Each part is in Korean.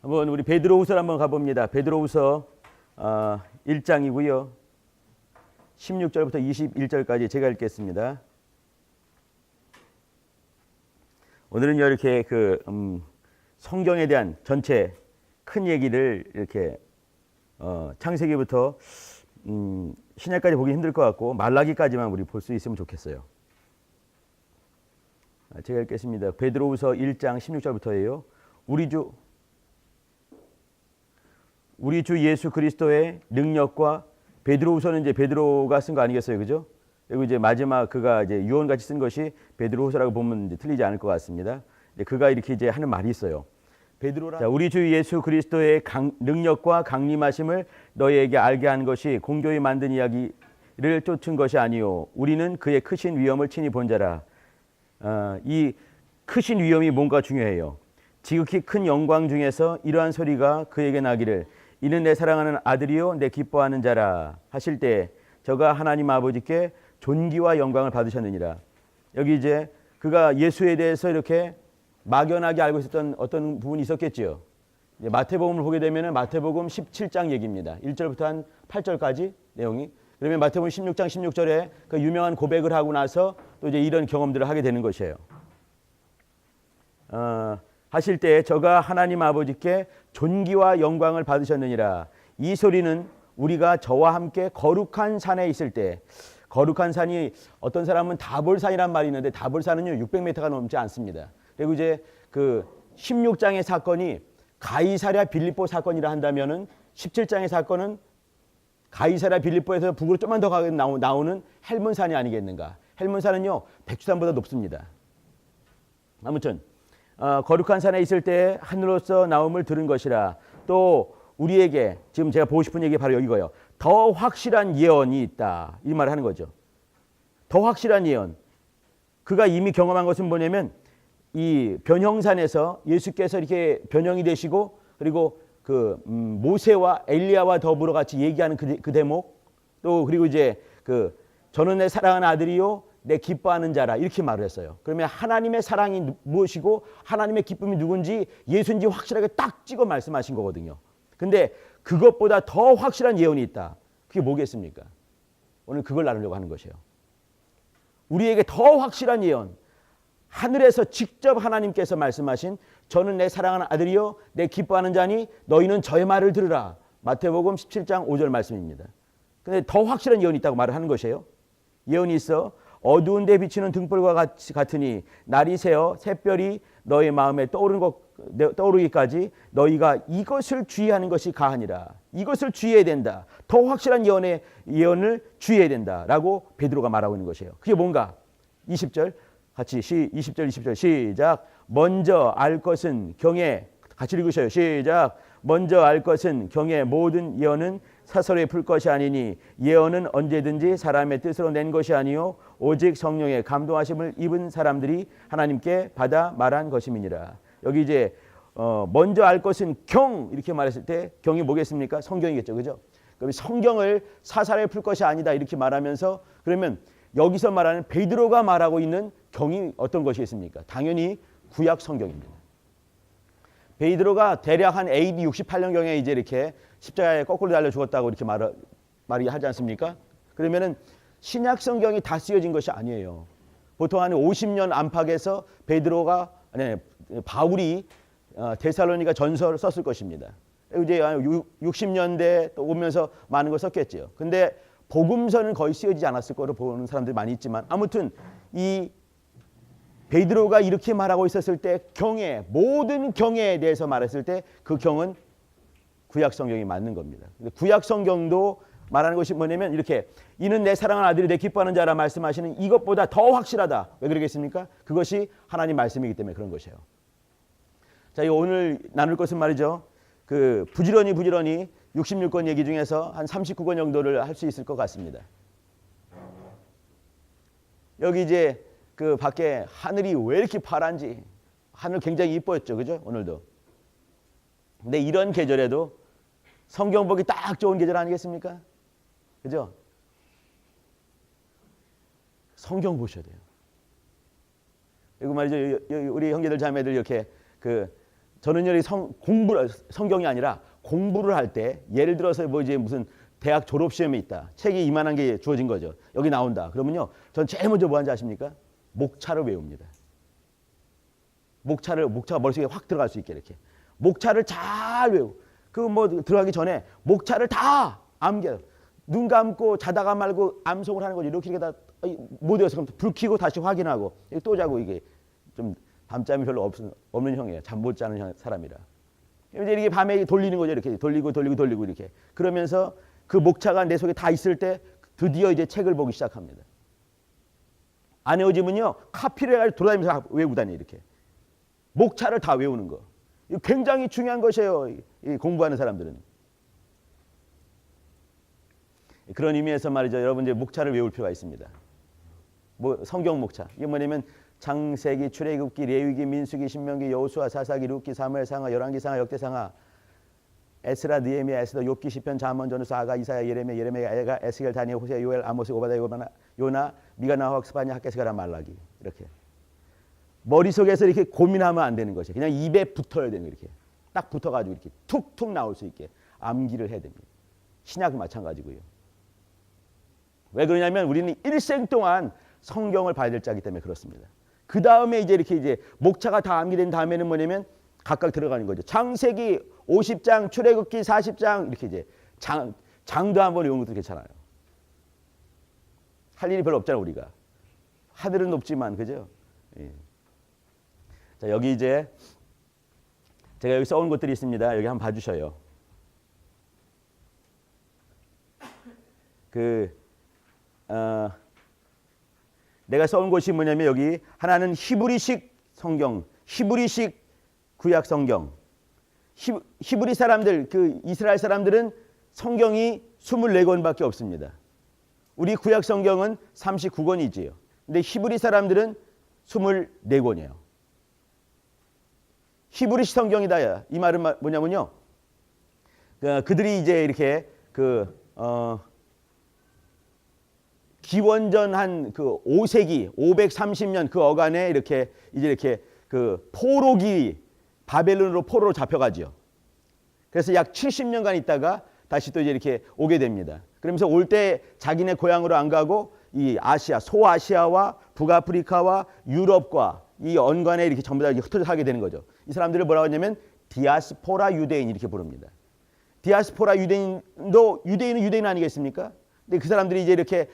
한번 우리 베드로후서를 한번 가봅니다. 베드로후서 1장이고요. 16절부터 21절까지 제가 읽겠습니다. 오늘은 이렇게 성경에 대한 전체 큰 얘기를 이렇게 창세기부터 신약까지 보기 힘들 것 같고 말라기까지만 우리 볼 수 있으면 좋겠어요. 제가 읽겠습니다. 베드로후서 1장 16절부터예요. 우리 주 예수 그리스도의 능력과 베드로후서는 이제 베드로가 쓴 거 아니겠어요, 그죠? 그리고 이제 마지막 그가 이제 유언같이 쓴 것이 베드로후서라고 보면 이제 틀리지 않을 것 같습니다. 그가 이렇게 이제 하는 말이 있어요. 자, 우리 주 예수 그리스도의 능력과 강림하심을 너희에게 알게 한 것이 공교히 만든 이야기를 쫓은 것이 아니요 우리는 그의 크신 위엄을 친히 본 자라. 이 크신 위엄이 뭔가 중요해요. 지극히 큰 영광 중에서 이러한 소리가 그에게 나기를 이는 내 사랑하는 아들이요 내 기뻐하는 자라 하실 때 저가 하나님 아버지께 존귀와 영광을 받으셨느니라. 여기 이제 그가 예수에 대해서 이렇게 막연하게 알고 있었던 어떤 부분이 있었겠지요. 마태복음을 보게 되면 마태복음 17장 얘기입니다. 1절부터 한 8절까지 내용이. 그러면 마태복음 16장 16절에 그 유명한 고백을 하고 나서 또 이제 이런 경험들을 하게 되는 것이에요. 하실 때 저가 하나님 아버지께 존귀와 영광을 받으셨느니라. 이 소리는 우리가 저와 함께 거룩한 산에 있을 때, 거룩한 산이 어떤 사람은 다볼산이란 말이 있는데 다볼산은요 600m가 넘지 않습니다. 그리고 이제 그 16장의 사건이 가이사랴 빌립보 사건이라 한다면은 17장의 사건은 가이사랴 빌립보에서 북으로 좀만 더 가게 나오는 헬몬산이 아니겠는가. 헬몬산은요 백두산보다 높습니다. 아무튼 거룩한 산에 있을 때 하늘로서 나옴을 들은 것이라. 또 우리에게 지금 제가 보고 싶은 얘기 바로 이거예요. 더 확실한 예언이 있다. 이 말을 하는 거죠. 더 확실한 예언. 그가 이미 경험한 것은 뭐냐면 이 변형산에서 예수께서 이렇게 변형이 되시고 그리고 그 모세와 엘리야와 더불어 같이 얘기하는 그 대목, 또 그리고 이제 그 저는 내 사랑하는 아들이요 내 기뻐하는 자라 이렇게 말을 했어요. 그러면 하나님의 사랑이 무엇이고 하나님의 기쁨이 누군지 예수인지 확실하게 딱 찍어 말씀하신 거거든요. 근데 그것보다 더 확실한 예언이 있다. 그게 뭐겠습니까? 오늘 그걸 나누려고 하는 것이에요. 우리에게 더 확실한 예언, 하늘에서 직접 하나님께서 말씀하신 저는 내 사랑하는 아들이요 내 기뻐하는 자니 너희는 저의 말을 들으라. 마태복음 17장 5절 말씀입니다. 근데 더 확실한 예언이 있다고 말을 하는 것이에요. 예언이 있어 어두운 데 비치는 등불과 같으니 날이 새어 샛별이 너의 마음에 떠오르기까지 너희가 이것을 주의하는 것이 가하니라. 이것을 주의해야 된다. 더 확실한 예언을 주의해야 된다라고 베드로가 말하고 있는 것이에요. 그게 뭔가? 20절 같이 20절 20절 시작. 먼저 알 것은 경에 같이 읽으셔요. 시작. 먼저 알 것은 경의 모든 예언은 사설에 풀 것이 아니니 예언은 언제든지 사람의 뜻으로 낸 것이 아니요 오직 성령의 감동하심을 입은 사람들이 하나님께 받아 말한 것임이니라. 여기 이제 먼저 알 것은 경 이렇게 말했을 때 경이 뭐겠습니까? 성경이겠죠, 그죠? 그럼 성경을 사설에 풀 것이 아니다 이렇게 말하면서 그러면 여기서 말하는 베드로가 말하고 있는 경이 어떤 것이겠습니까? 당연히 구약 성경입니다. 베드로가 대략 한 AD 68년경에 이제 이렇게 십자가에 거꾸로 달려 죽었다고 이렇게 말이 하지 않습니까? 그러면은 신약 성경이 다 쓰여진 것이 아니에요. 보통 한 50년 안팎에서 바울이 데살로니가 전서를 썼을 것입니다. 이제 60년대 또 오면서 많은 걸 썼겠죠. 근데 복음서는 거의 쓰여지지 않았을 거로 보는 사람들이 많이 있지만 아무튼 이 베드로가 이렇게 말하고 있었을 때 경에 모든 경에 대해서 말했을 때 그 경은 구약 성경이 맞는 겁니다. 구약 성경도 말하는 것이 뭐냐면 이렇게 이는 내 사랑하는 아들이 내 기뻐하는 자라 말씀하시는 이것보다 더 확실하다. 왜 그러겠습니까? 그것이 하나님 말씀이기 때문에 그런 것이에요. 자, 오늘 나눌 것은 말이죠. 그 부지런히 66권 얘기 중에서 한 39권 정도를 할 수 있을 것 같습니다. 여기 이제 그 밖에 하늘이 왜 이렇게 파란지 하늘 굉장히 이뻤죠, 그죠? 오늘도. 근데 이런 계절에도 성경 보기 딱 좋은 계절 아니겠습니까? 그죠? 성경 보셔야 돼요. 그리고 말이죠, 우리 형제들 자매들 이렇게 그 저는 여기 성경이 아니라 공부를 할 때 예를 들어서 뭐 이제 무슨 대학 졸업 시험이 있다. 책이 이만한 게 주어진 거죠. 여기 나온다. 그러면요. 전 제일 먼저 뭐 하는지 아십니까? 목차를 외웁니다. 목차가 머릿속에 확 들어갈 수 있게 이렇게. 목차를 잘 외우고 그 뭐 들어가기 전에 목차를 다 암기해요. 눈 감고 자다가 말고 암송을 하는 거죠. 이렇게 다 못 외워서 그럼 불 켜고 다시 확인하고 또 자고 이게 좀 밤잠이 별로 없는 형이에요. 잠 못 자는 사람이라. 이제 이렇게 밤에 돌리는 거죠. 이렇게 돌리고 이렇게. 그러면서 그 목차가 내 속에 다 있을 때 드디어 이제 책을 보기 시작합니다. 안 외워지면요. 카피를 해가지고 돌아다니면서 외우고 다녀요. 이렇게. 목차를 다 외우는 거. 이거 굉장히 중요한 것이에요. 이 공부하는 사람들은. 그런 의미에서 말이죠. 여러분 이제 목차를 외울 필요가 있습니다. 뭐 성경 목차. 이게 뭐냐면 창세기, 출애굽기, 레위기, 민수기, 신명기, 여호수아, 사사기, 룻기, 사무엘상하, 열왕기상하, 역대상하, 에스라, 느헤미야, 에스더, 욥기, 시편, 잠언, 전후서, 아가, 이사야, 예레미야, 에가, 에스겔, 다니엘, 호세아, 요엘, 아모스, 오바다, 요나, 미가, 나후학, 스바냐, 학개스가라, 말라기. 이렇게 머릿속에서 이렇게 고민하면 안 되는 것이에요. 그냥 입에 붙어야 되는 거예요. 이렇게 딱 붙어가지고 이렇게 툭툭 나올 수 있게 암기를 해야 됩니다. 신약도 마찬가지고요. 왜 그러냐면 우리는 일생 동안 성경을 봐야 될 자이기 때문에 그렇습니다. 그 다음에 이제 이렇게 이제 목차가 다 암기된 다음에는 뭐냐면 각각 들어가는 거죠. 창세기 50장, 출애굽기 40장 이렇게 이제 장도 한번 외우는 것도 괜찮아요. 할 일이 별로 없잖아 우리가. 하늘은 높지만 그죠? 예. 자 여기 이제 제가 여기 써온 것들이 있습니다. 여기 한번 봐주셔요. 내가 써온 것이 뭐냐면 여기 하나는 히브리식 성경, 히브리식 구약 성경. 히브리 사람들, 그 이스라엘 사람들은 성경이 24권밖에 없습니다. 우리 구약 성경은 39권이지요. 근데 히브리 사람들은 24권이에요. 히브리식 성경이다. 이 말은 뭐냐면요. 그들이 이제 이렇게 기원전 한 그 5세기 530년 그 어간에 이렇게 그 포로기 바벨론으로 포로로 잡혀가죠. 그래서 약 70년간 있다가 다시 또 이제 이렇게 오게 됩니다. 그러면서 올 때 자기네 고향으로 안 가고 이 아시아, 소아시아와 북아프리카와 유럽과 이 언간에 이렇게 전부 다 흩어져 살게 되는 거죠. 이 사람들을 뭐라고 하냐면 디아스포라 유대인 이렇게 부릅니다. 디아스포라 유대인도 유대인은 유대인 아니겠습니까? 근데 그 사람들이 이제 이렇게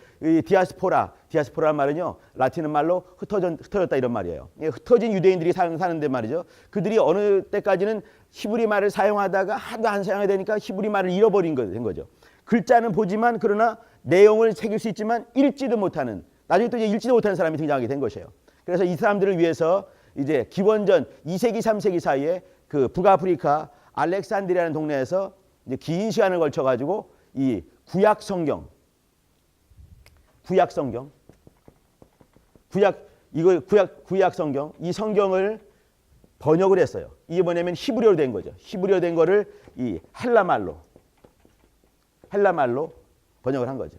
디아스포라란 말은요 라틴어 말로 흩어졌다 이런 말이에요. 흩어진 유대인들이 사는데 말이죠. 그들이 어느 때까지는 히브리 말을 사용하다가 하도 안 사용해야 되니까 히브리 말을 잃어버린 된 거죠. 글자는 보지만 그러나 내용을 새길 수 있지만 읽지도 못하는 나중에 또 이제 읽지도 못하는 사람이 등장하게 된 것이에요. 그래서 이 사람들을 위해서 이제 기원전 2세기 3세기 사이에 그 북아프리카 알렉산드리아라는 동네에서 이제 긴 시간을 걸쳐 가지고 이 구약 성경 이 성경을 번역을 했어요. 이게 뭐냐면 히브리어로 된 거죠. 히브리어 된 거를 이 헬라말로 번역을 한 거죠.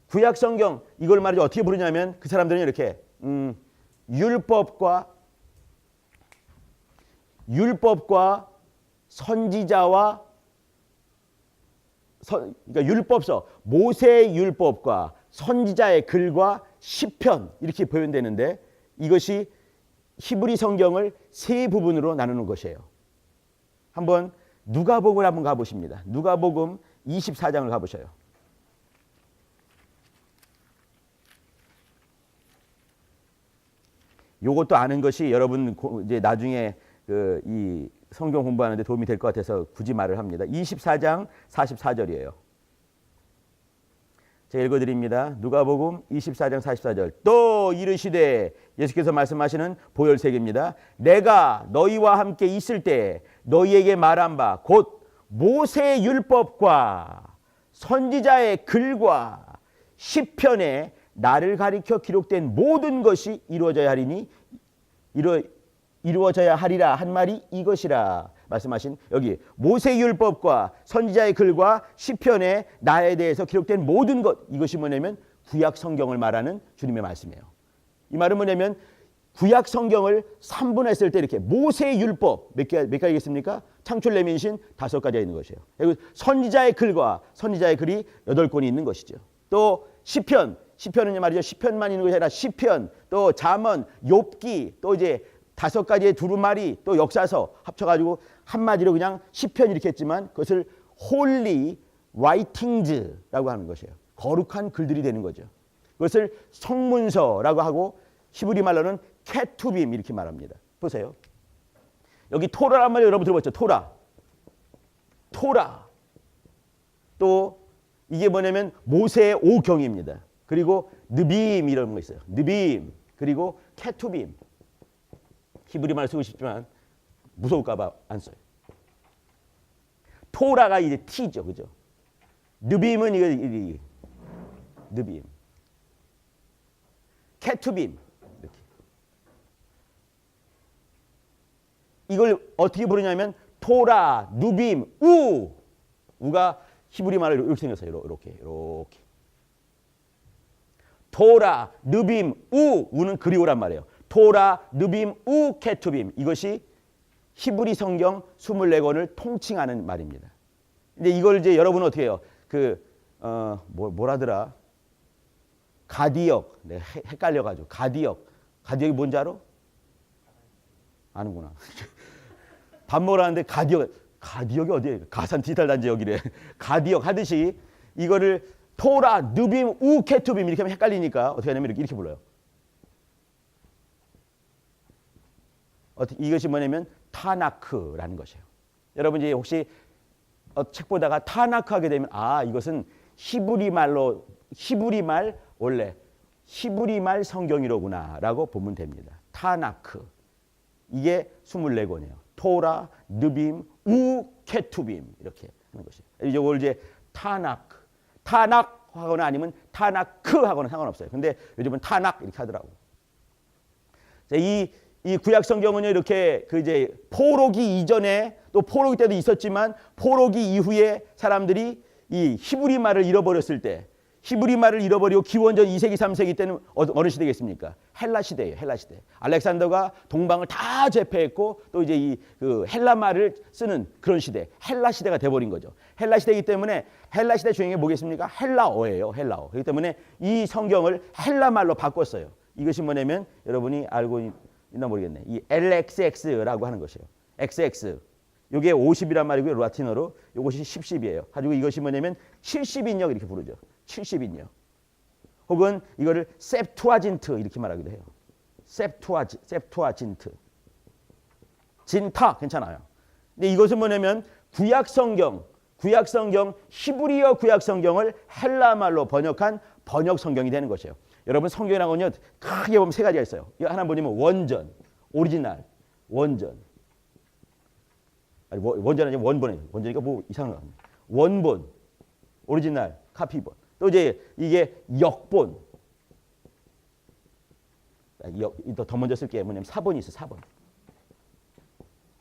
구약 성경 이걸 말이죠. 어떻게 부르냐면 그 사람들은 이렇게 율법과 선지자와 그러니까 율법서 모세의 율법과 선지자의 글과 시편 이렇게 표현되는데 이것이 히브리 성경을 세 부분으로 나누는 것이에요. 한번 누가복음을 한번 가보십니다. 누가복음 24장을 가보셔요. 요것도 아는 것이 여러분 이제 나중에 이 성경 공부하는데 도움이 될 것 같아서 굳이 말을 합니다. 24장 44절이에요. 제가 읽어드립니다. 누가복음 24장 44절. 또 이르시되 예수께서 말씀하시는 보혈색입니다. 내가 너희와 함께 있을 때 너희에게 말한 바 곧 모세의 율법과 선지자의 글과 시편에 나를 가리켜 기록된 모든 것이 이루어져야 하리라 한 말이 이것이라 말씀하신 여기 모세 율법과 선지자의 글과 시편에 나에 대해서 기록된 모든 것 이것이 뭐냐면 구약 성경을 말하는 주님의 말씀이에요. 이 말은 뭐냐면 구약 성경을 3분했을 때 이렇게 모세의 율법 몇 가지겠습니까? 창출 내민신 5가지가 있는 것이에요. 그리고 선지자의 글과 선지자의 글이 8권이 있는 것이죠. 또 시편은 말이죠. 시편만 있는 것이 아니라 시편, 또 잠언, 욥기, 또 이제 5가지의 두루마리, 또 역사서 합쳐가지고 한마디로 그냥 시편 이렇게 했지만 그것을 holy writings라고 하는 것이에요. 거룩한 글들이 되는 거죠. 그것을 성문서라고 하고 히브리 말로는 케투빔 이렇게 말합니다. 보세요. 여기 토라란 말 여러분 들어봤죠? 토라. 또 이게 뭐냐면 모세의 오경입니다. 그리고 느빔 이런 거 있어요. 느빔 그리고 케투빔. 히브리 말 쓰고 싶지만 무서울까 봐 안 써요. 토라가 이제 T죠. 그죠? 느빔은 이거 느빔. 케투빔. 이렇게. 이걸 어떻게 부르냐면 토라, 누빔, 우가 히브리 말로 이렇게 생겼어요. 이렇게. 토라, 느빔, 우는 그리오란 말이에요. 토라, 느빔, 케투빔. 이것이 히브리 성경 24권을 통칭하는 말입니다. 근데 이걸 이제 여러분은 어떻게 해요? 뭐라더라? 가디역. 내가 헷갈려가지고. 가디역이 뭔지 알아? 아는구나. 밥 먹으러 가는데 가디역이 어디에? 가산 디지털 단지 여기래. 가디역 하듯이 이거를 토라, 느빔, 케투빔 이렇게 하면 헷갈리니까 어떻게 하냐면 이렇게 불러요. 이것이 뭐냐면 타나크라는 것이에요. 여러분 이제 혹시 책 보다가 타나크 하게 되면 이것은 히브리 말 원래 히브리 말 성경이로구나라고 보면 됩니다. 타나크. 이게 24권이에요. 토라, 느빔, 케투빔 이렇게 하는 것이에요. 이걸 이제 타낙 하거나 아니면 타나크 하거나 상관없어요. 근데 요즘은 타낙 이렇게 하더라고. 자, 이 구약 성경은 이렇게 이제 포로기 이전에 또 포로기 때도 있었지만 포로기 이후에 사람들이 이 히브리 말을 잃어버렸을 때 히브리 말을 잃어버리고 기원전 2세기 3세기 때는 어느 시대겠습니까? 헬라 시대예요. 헬라 시대. 알렉산더가 동방을 다 제패했고 또 이제 그 헬라 말을 쓰는 그런 시대. 헬라 시대가 돼버린 거죠. 헬라 시대이기 때문에 헬라 시대 주인이 뭐겠습니까? 헬라어예요. 헬라어. 그렇기 때문에 이 성경을 헬라 말로 바꿨어요. 이것이 뭐냐면 여러분이 알고 있나 모르겠네. 이 LXX라고 하는 것이에요. XX. 이게 50이란 말이고요. 라틴어로. 이것이 10이에요. 가지고 이것이 뭐냐면 70인역 이렇게 부르죠. 70인역. 혹은 이거를 셉투아진트 이렇게 말하기도 해요. 셉투아진트. 진타 괜찮아요. 근데 이것은 뭐냐면 구약 성경 히브리어 구약 성경을 헬라 말로 번역한 번역 성경이 되는 것이에요. 여러분 성경이라는 건요. 크게 보면 3가지가 있어요. 하나 보면 원전, 오리지널, 원전. 아니 원전 아니면 원본이에요. 원전이니까 뭐 이상한 거 같네. 원본, 오리지널, 카피본. 또 이제 이게 역본. 더 먼저 쓸게 뭐냐면 사본이 있어. 사본.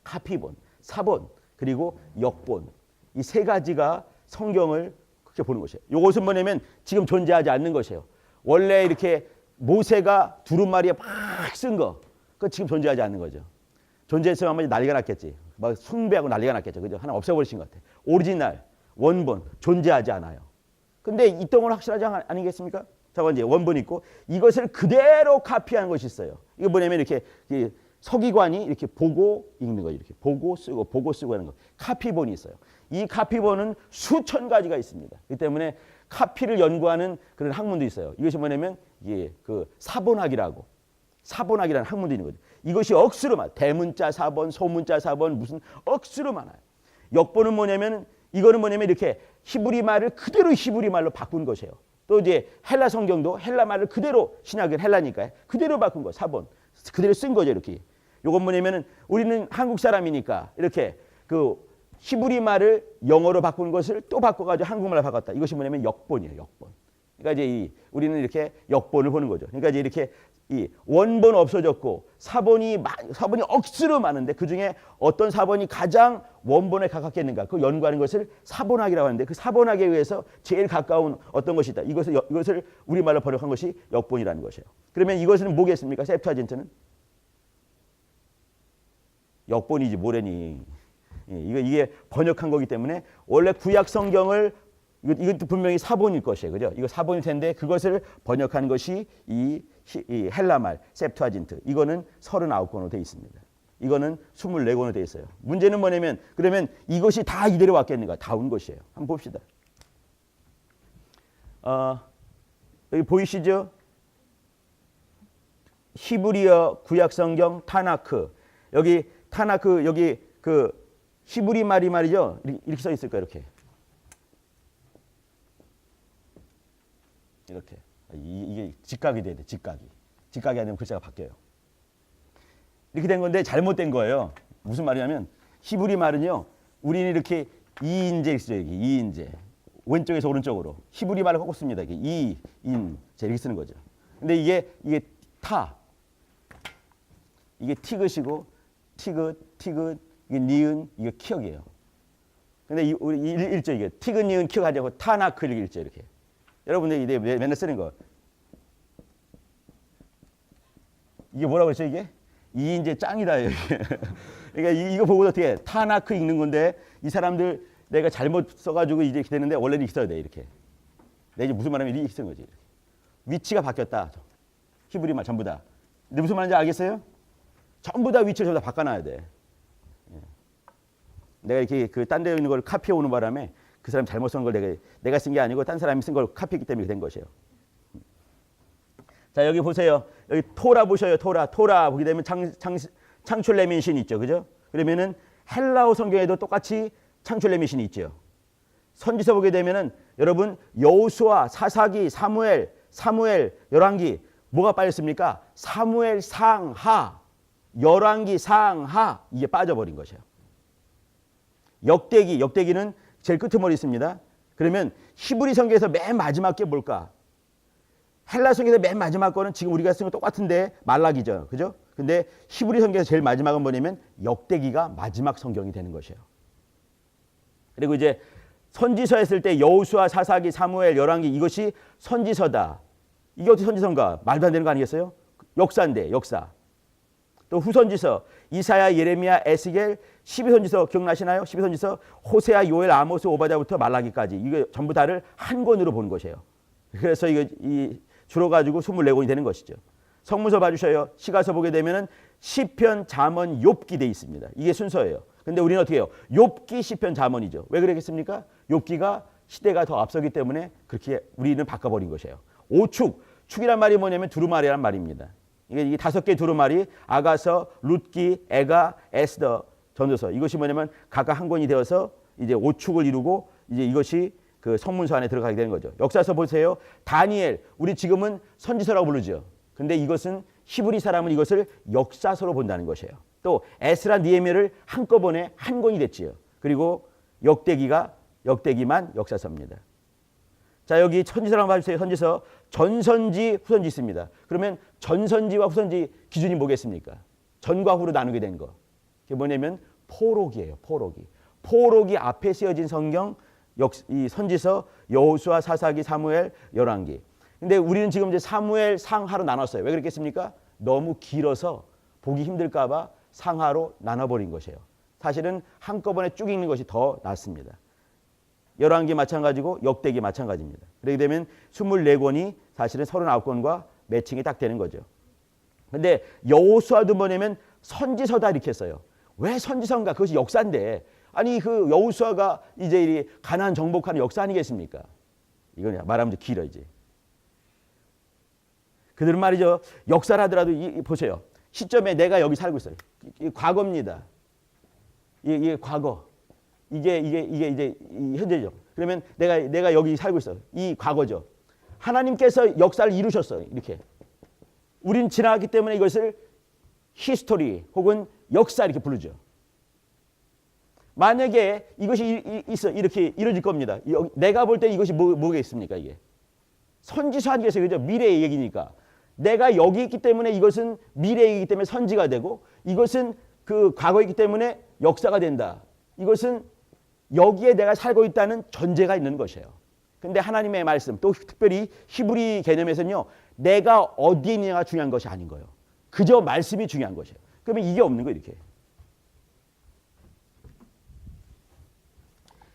카피본, 사본, 그리고 역본. 이 3가지가 성경을 그렇게 보는 것이에요. 이것은 뭐냐면 지금 존재하지 않는 것이에요. 원래 이렇게 모세가 두루마리에 막 쓴 거, 그거 지금 존재하지 않는 거죠. 존재했으면 아마 난리가 났겠지. 막 숭배하고 난리가 났겠죠. 그죠? 하나 없애버리신 것 같아. 오리지널, 원본, 존재하지 않아요. 근데 있던 건 확실하지 아니겠습니까? 자, 이제 원본이 있고 이것을 그대로 카피한 것이 있어요. 이거 뭐냐면 이렇게 서기관이 이렇게 보고 읽는 거예요. 이렇게 보고 쓰고 하는 거. 카피본이 있어요. 이 카피본은 수천 가지가 있습니다. 그렇기 때문에 카피를 연구하는 그런 학문도 있어요. 이것이 뭐냐면 이게 그 사본학이라는 학문도 있는 거죠. 이것이 억수로 많아요. 대문자 사본, 소문자 사본 무슨 억수로 많아요. 역본은 뭐냐면 이거는 뭐냐면 이렇게 히브리 말을 그대로 히브리 말로 바꾼 것이에요. 또 이제 헬라 성경도 헬라 말을 그대로 신약은 헬라니까 그대로 바꾼 거 사본 그대로 쓴 거죠. 이렇게. 요건 뭐냐면은 우리는 한국 사람이니까 이렇게 그 히브리 말을 영어로 바꾼 것을 또 바꿔가지고 한국말로 바꿨다. 이것이 뭐냐면 역본이에요. 역본. 그러니까 이제 우리는 이렇게 역본을 보는 거죠. 그러니까 이제 이렇게 이 원본 없어졌고 사본이 억수로 많은데 그 중에 어떤 사본이 가장 원본에 가깝겠는가? 그 연구하는 것을 사본학이라고 하는데 그 사본학에 의해서 제일 가까운 어떤 것이 있다. 이것을 우리말로 번역한 것이 역본이라는 것이에요. 그러면 이것은 뭐겠습니까? 셉투아진트는 역본이지 뭐래니. 이게 번역한 거기 때문에 원래 구약 성경을 이것도 분명히 사본일 것이에요. 그죠? 이거 사본일 텐데 그것을 번역한 것이 이 헬라말 셉투아진트. 이거는 39권으로 되어 있습니다. 이거는 24권으로 되어 있어요. 문제는 뭐냐면 그러면 이것이 다 이대로 왔겠는가? 다 온 것이에요. 한번 봅시다. 여기 보이시죠? 히브리어 구약 성경 타나크. 여기 타나크 여기 그 히브리 말이 말이죠. 이렇게 써 있을 거예요. 이렇게. 이게 직각이 돼야 돼. 직각이 안 되면 글자가 바뀌어요. 이렇게 된 건데 잘못된 거예요. 무슨 말이냐면 히브리 말은요. 우리는 이렇게 이인제 쓰죠. 여기 이인제. 왼쪽에서 오른쪽으로. 히브리 말을 꼭 씁니다. 이게 이인제 이렇게 쓰는 거죠. 근데 이게 타. 이게 티귿이고 티귿 이게 니은 이게 키역이에요. 근데 우리 읽죠. 이게 티귿 니은 키역 하자고 타나크 읽죠. 이렇게. 여러분들 이제 맨날 쓰는 거. 이게 뭐라고 그랬죠? 이게 이인제 짱이다. 이게. 그러니까 이거 보고 어떻게 타나크 읽는 건데 이 사람들 내가 잘못 써가지고 이제 이렇게 되는데 원래는 이렇게 써야 돼. 이렇게. 내가 이제 무슨 말하면 이렇게 쓰는 거지. 이렇게. 위치가 바뀌었다. 히브리 말 전부 다. 근데 무슨 말인지 알겠어요? 전부 다 위치를 전부 다 바꿔놔야 돼. 내가 이렇게 그 딴 데 있는 걸 카피해 오는 바람에 그 사람 잘못 쓴 걸 내가 쓴 게 아니고 딴 사람이 쓴 걸 카피했기 때문에 된 것이에요. 자 여기 보세요. 여기 토라 보셔요. 토라 보게 되면 창출레민 신 있죠, 그죠? 그러면은 헬라어 성경에도 똑같이 창출레민 신이 있죠. 선지서 보게 되면은 여러분 여호수아, 사사기, 사무엘, 열왕기 뭐가 빠졌습니까? 사무엘 상하, 열왕기 상하 이게 빠져버린 것이에요. 역대기는 제일 끄트머리 있습니다. 그러면 히브리 성경에서 맨 마지막 게 뭘까? 헬라 성경에서 맨 마지막 거는 지금 우리가 쓴 거 똑같은데 말라기죠. 그죠? 근데 히브리 성경에서 제일 마지막은 뭐냐면 역대기가 마지막 성경이 되는 것이에요. 그리고 이제 선지서 했을 때 여호수아, 사사기, 사무엘, 열왕기 이것이 선지서다. 이게 어떻게 선지서인가? 말도 안 되는 거 아니겠어요? 역사인데 역사. 또 후선지서 이사야, 예레미야, 에스겔, 12선지서 기억나시나요? 12선지서 호세아, 요엘, 아모스, 오바댜부터 말라기까지 이게 전부 다를 한 권으로 본 것이에요. 그래서 이 줄어가지고 24권이 되는 것이죠. 성문서 봐주셔요. 시가서 보게 되면은 시편, 잠언, 욥기 돼 있습니다. 이게 순서예요. 근데 우리는 어떻게 해요? 욥기, 시편, 잠언이죠. 왜 그러겠습니까? 욥기가 시대가 더 앞서기 때문에 그렇게 우리는 바꿔버린 것이에요. 축이란 말이 뭐냐면 두루마리란 말입니다. 이게 5개 두루마리, 아가서, 룻기, 에가, 에스더, 전도서. 이것이 뭐냐면 각각 한 권이 되어서 이제 5축을 이루고 이제 이것이 그 성문서 안에 들어가게 되는 거죠. 역사서 보세요. 다니엘, 우리 지금은 선지서라고 부르죠. 근데 이것은 히브리 사람은 이것을 역사서로 본다는 것이에요. 또 에스라, 니에미를 한꺼번에 한 권이 됐지요. 그리고 역대기만 역사서입니다. 자 여기 선지서라고 봐주세요. 선지서 전선지, 후선지 있습니다. 그러면 전선지와 후선지 기준이 뭐겠습니까? 전과 후로 나누게 된 거. 그게 뭐냐면 포록이에요. 포록이 앞에 쓰여진 성경, 이 선지서, 여호수아, 사사기, 사무엘, 열왕기. 근데 우리는 지금 이제 사무엘 상하로 나눴어요. 왜 그랬겠습니까? 너무 길어서 보기 힘들까 봐 상하로 나눠버린 것이에요. 사실은 한꺼번에 쭉 읽는 것이 더 낫습니다. 열왕기 마찬가지고 역대기 마찬가지입니다. 그렇게 되면 24권이 사실은 39권과 매칭이 딱 되는 거죠. 근데 여호수아도 뭐냐면 선지서다 이렇게 했어요. 왜 선지서인가? 그것이 역사인데. 아니 그 여호수아가 이제 이 가나안 정복하는 역사 아니겠습니까? 이건 말하면 좀 길어 이제. 그들은 말이죠. 역사를 하더라도 보세요. 시점에 내가 여기 살고 있어요. 이 과거입니다. 이게 과거. 이게 이제 현재죠. 그러면 내가 여기 살고 있어. 이 과거죠. 하나님께서 역사를 이루셨어요. 이렇게. 우린 지나갔기 때문에 이것을 히스토리 혹은 역사 이렇게 부르죠. 만약에 이것이 이렇게 이루어질 겁니다. 내가 볼 때 이것이 뭐겠습니까? 이게 선지서 아니겠어요, 그죠? 미래의 얘기니까. 내가 여기 있기 때문에 이것은 미래의 얘기이기 때문에 선지가 되고, 이것은 그 과거이기 때문에 역사가 된다. 이것은 여기에 내가 살고 있다는 전제가 있는 것이에요. 근데 하나님의 말씀, 또 특별히 히브리 개념에서는요, 내가 어디에 있느냐가 중요한 것이 아닌 거예요. 그저 말씀이 중요한 것이에요. 그러면 이게 없는 거예요, 이렇게.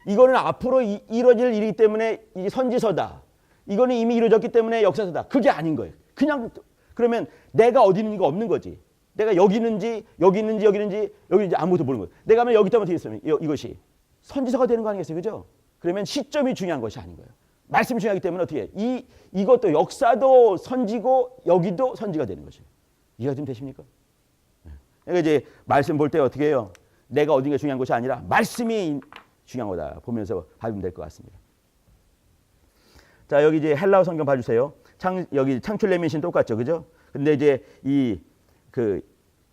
이거는 앞으로 이루어질 일이기 때문에 이게 선지서다. 이거는 이미 이루어졌기 때문에 역사서다. 그게 아닌 거예요. 그냥 그러면 내가 어디 있는지가 없는 거지. 내가 여기 있는지 아무것도 모르는 거예요. 내가 하면 여기 있다면 어떻게 했으면 이것이 선지서가 되는 거 아니겠어요? 그죠? 그러면 시점이 중요한 것이 아닌 거예요. 말씀이 중요하기 때문에 어떻게 해? 이것도 역사도 선지고 여기도 선지가 되는 것이에요. 이해가 좀 되십니까? 그러니까 이제 말씀 볼 때 어떻게 해요? 내가 어딘가 중요한 것이 아니라 말씀이 중요한 거다 보면서 봐주면 될 것 같습니다. 자, 여기 이제 헬라어 성경 봐주세요. 여기 창출레민신 똑같죠, 그죠? 근데 이제 그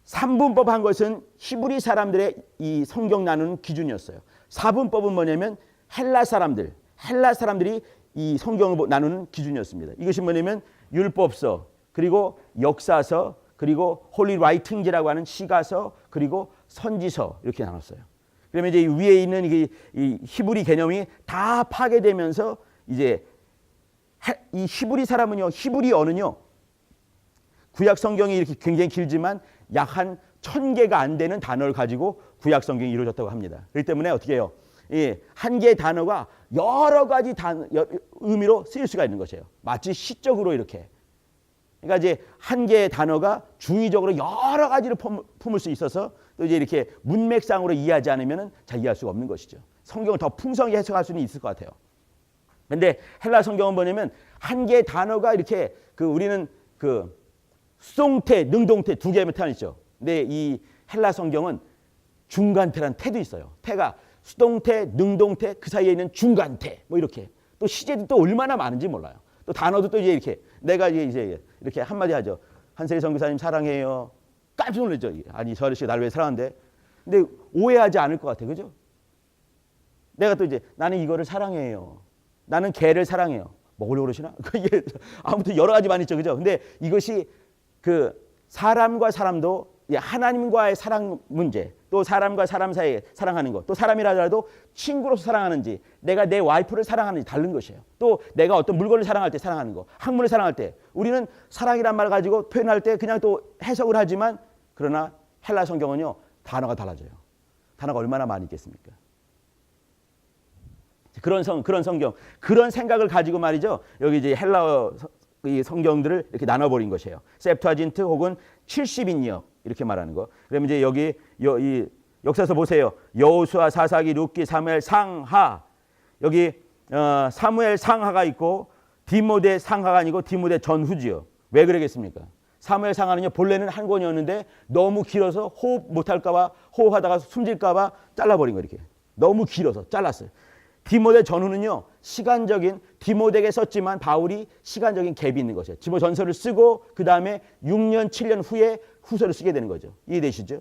3분법 한 것은 히브리 사람들의 이 성경 나누는 기준이었어요. 4분법은 뭐냐면 헬라 사람들이 이 성경을 나누는 기준이었습니다. 이것이 뭐냐면 율법서, 그리고 역사서, 그리고 홀리 라이팅지라고 하는 시가서, 그리고 선지서 이렇게 나눴어요. 그러면 이제 위에 있는 이 히브리 개념이 다 파괴되면서 이제 이 히브리 사람은요, 히브리 어는요, 구약 성경이 이렇게 굉장히 길지만 약 한 1000개가 안 되는 단어를 가지고 구약 성경이 이루어졌다고 합니다. 그렇기 때문에 어떻게 해요? 한 개의 단어가 여러 가지 의미로 쓰일 수가 있는 것이에요. 마치 시적으로 이렇게. 그러니까 이제 한 개의 단어가 중의적으로 여러 가지를 품을 수 있어서 또 이제 이렇게 문맥상으로 이해하지 않으면 잘 이해할 수가 없는 것이죠. 성경을 더 풍성히 해석할 수는 있을 것 같아요. 근데 헬라 성경은 뭐냐면 한 개의 단어가 이렇게 우리는 수동태, 능동태 두 개의 태가 있죠. 근데 이 헬라 성경은 중간태라는 태도 있어요. 태가 수동태, 능동태 그 사이에 있는 중간태 뭐 이렇게 또 시제도 또 얼마나 많은지 몰라요. 또 단어도 또 이제 이렇게 내가 이제 이렇게 한마디 하죠. 한세리 선교사님 사랑해요. 깜짝 놀랐죠. 아니 저 아저씨가 나를 왜 사랑하는데? 근데 오해하지 않을 것 같아, 그죠? 내가 또 이제 나는 이거를 사랑해요. 나는 개를 사랑해요. 먹으려고 그러시나? 이게 아무튼 여러 가지 많이 있죠, 그죠? 근데 이것이 사람과 사람도 하나님과의 사랑 문제, 또 사람과 사람 사이에 사랑하는 것, 또 사람이라 하더라도 친구로서 사랑하는지, 내가 내 와이프를 사랑하는지 다른 것이에요. 또 내가 어떤 물건을 사랑할 때 사랑하는 거, 학문을 사랑할 때 우리는 사랑이란 말을 가지고 표현할 때 그냥 또 해석을 하지만 그러나 헬라 성경은요 단어가 달라져요. 단어가 얼마나 많이 있겠습니까? 그런 성경, 그런 생각을 가지고 말이죠. 여기 이제 헬라어 이 성경들을 이렇게 나눠버린 것이에요. 셉투아진트 혹은 70인역 이렇게 말하는 거. 그러면 이제 여기 이 역사서 보세요. 여호수아, 사사기, 룻기, 사무엘, 상하. 여기 사무엘 상하가 있고 디모데 상하가 아니고 디모데 전후지요. 왜 그러겠습니까? 사무엘 상하는요 본래는 한 권이었는데 너무 길어서 호흡 못할까 봐, 호흡하다가 숨질까 봐 잘라버린 거 이렇게. 너무 길어서 잘랐어요. 디모데 전후는요 시간적인, 디모데에게 썼지만 바울이 시간적인 갭이 있는 것이에요. 디모 전서를 쓰고 그 다음에 6년 7년 후에 후서를 쓰게 되는 거죠. 이해되시죠?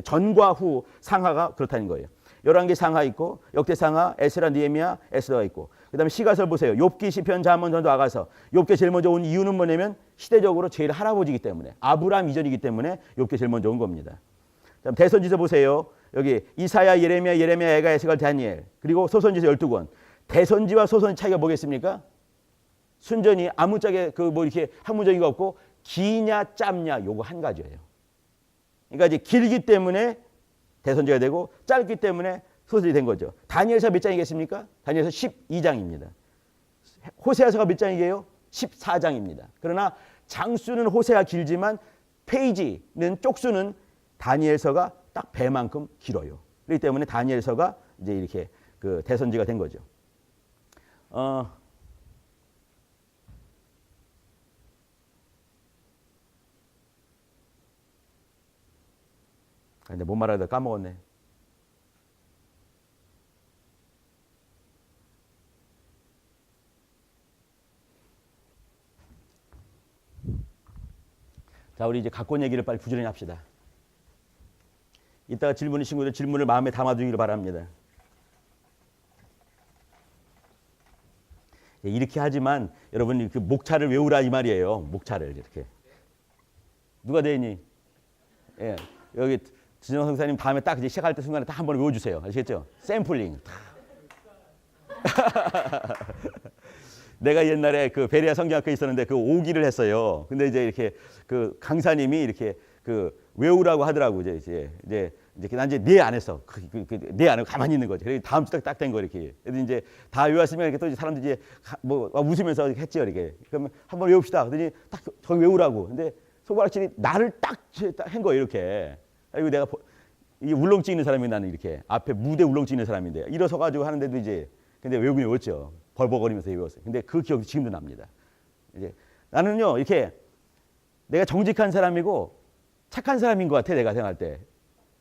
전과 후 상하가 그렇다는 거예요. 11개 상하 있고 역대상하, 에스라, 느헤미야, 에스더가 있고 그 다음에 시가서 보세요. 욥기, 시편, 잠언, 전도, 아가서. 욥기 제일 먼저 온 이유는 뭐냐면 시대적으로 제일 할아버지이기 때문에, 아브라함 이전이기 때문에 욥기 제일 먼저 온 겁니다. 대선지서 보세요. 여기 이사야, 예레미야, 에가, 에스겔, 다니엘, 그리고 소선지서 12권. 대선지와 소선지 차이가 뭐겠습니까? 순전히 아무짝에 뭐 이렇게 학문적인 거 없고 기냐 짧냐 요거 한 가지예요. 그러니까 이제 길기 때문에 대선지가 되고 짧기 때문에 소선지 된 거죠. 다니엘서 몇 장이겠습니까? 다니엘서 12장입니다. 호세아서가 몇 장이게요? 14장입니다. 그러나 장수는 호세가 길지만 페이지는 쪽수는 다니엘서가 딱 배만큼 길어요. 그렇기 때문에 다니엘서가 이제 이렇게 대선지가 된 거죠. 근데 뭔 말하다 까먹었네. 자, 우리 이제 갖고 얘기를 빨리 부지런히 합시다. 이따가 질문이 친구들 질문을 마음에 담아두기를 바랍니다. 이렇게 하지만 여러분 그 목차를 외우라 이 말이에요. 목차를 이렇게. 누가 되니? 예, 여기 진영 성사님 다음에 딱 이제 시작할 때 순간에 딱 한번 외워주세요. 아시겠죠? 샘플링. 내가 옛날에 그 베레아 성경학교에 있었는데 그 5기를 했어요. 근데 이제 이렇게 그 강사님이 이렇게 그 외우라고 하더라고 이제 이제 난 이제 네 안 했어. 네 안 하고 가만히 있는 거지. 그래서 다음 주 딱 된 거 이렇게. 그래서 이제 다 외웠으면 이렇게 또 이제 사람들이 이제 뭐 웃으면서 했죠 이렇게. 그러면 한번 외웁시다. 그랬더니 딱 저기 외우라고. 근데 손가락질이 나를 딱 한 거예요 이렇게. 그리고 내가 이 울렁증 있는 사람이 나는 이렇게 앞에 무대 울렁증 있는 사람인데 일어서 가지고 하는데도 이제 근데 외우긴 외웠죠. 벌벅거리면서 외웠어요. 근데 그 기억이 지금도 납니다. 이제 나는요 이렇게 내가 정직한 사람이고 착한 사람인 것 같아 내가 생각할 때.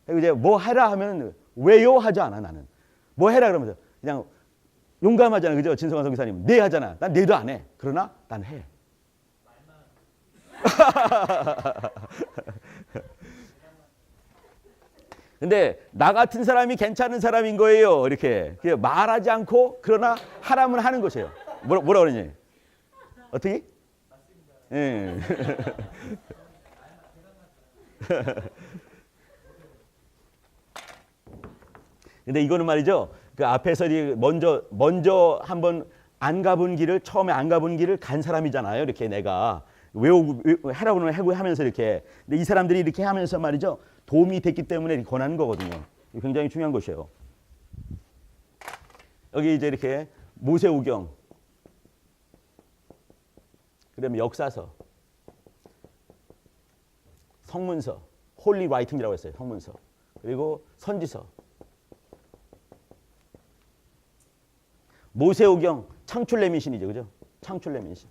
그리고 이제 뭐 해라 하면 왜요 하지 않아 나는. 뭐 해라 그러면서 그냥 용감하잖아 그죠 진성환 선교사님. 네 하잖아. 난 네도 안 해. 그러나 난 해. 근데 나 같은 사람이 괜찮은 사람인 거예요. 이렇게 말하지 않고 그러나 하라면 하는 것이에요. 뭐라 그러니? 어떻게? 예. 근데 이거는 말이죠. 그 앞에서 먼저 한번 안 가본 길을 처음에 안 가본 길을 간 사람이잖아요. 이렇게 내가 외우고 해라고 하면서 이렇게. 근데 이 사람들이 이렇게 하면서 말이죠. 도움이 됐기 때문에 이렇게 권하는 거거든요. 굉장히 중요한 것이에요. 여기 이제 이렇게 모세오경, 그다음에 역사서, 성문서, 홀리 라이팅이라고 했어요. 성문서. 그리고 선지서. 모세오경 창출레민신이죠. 그죠? 창출레민신.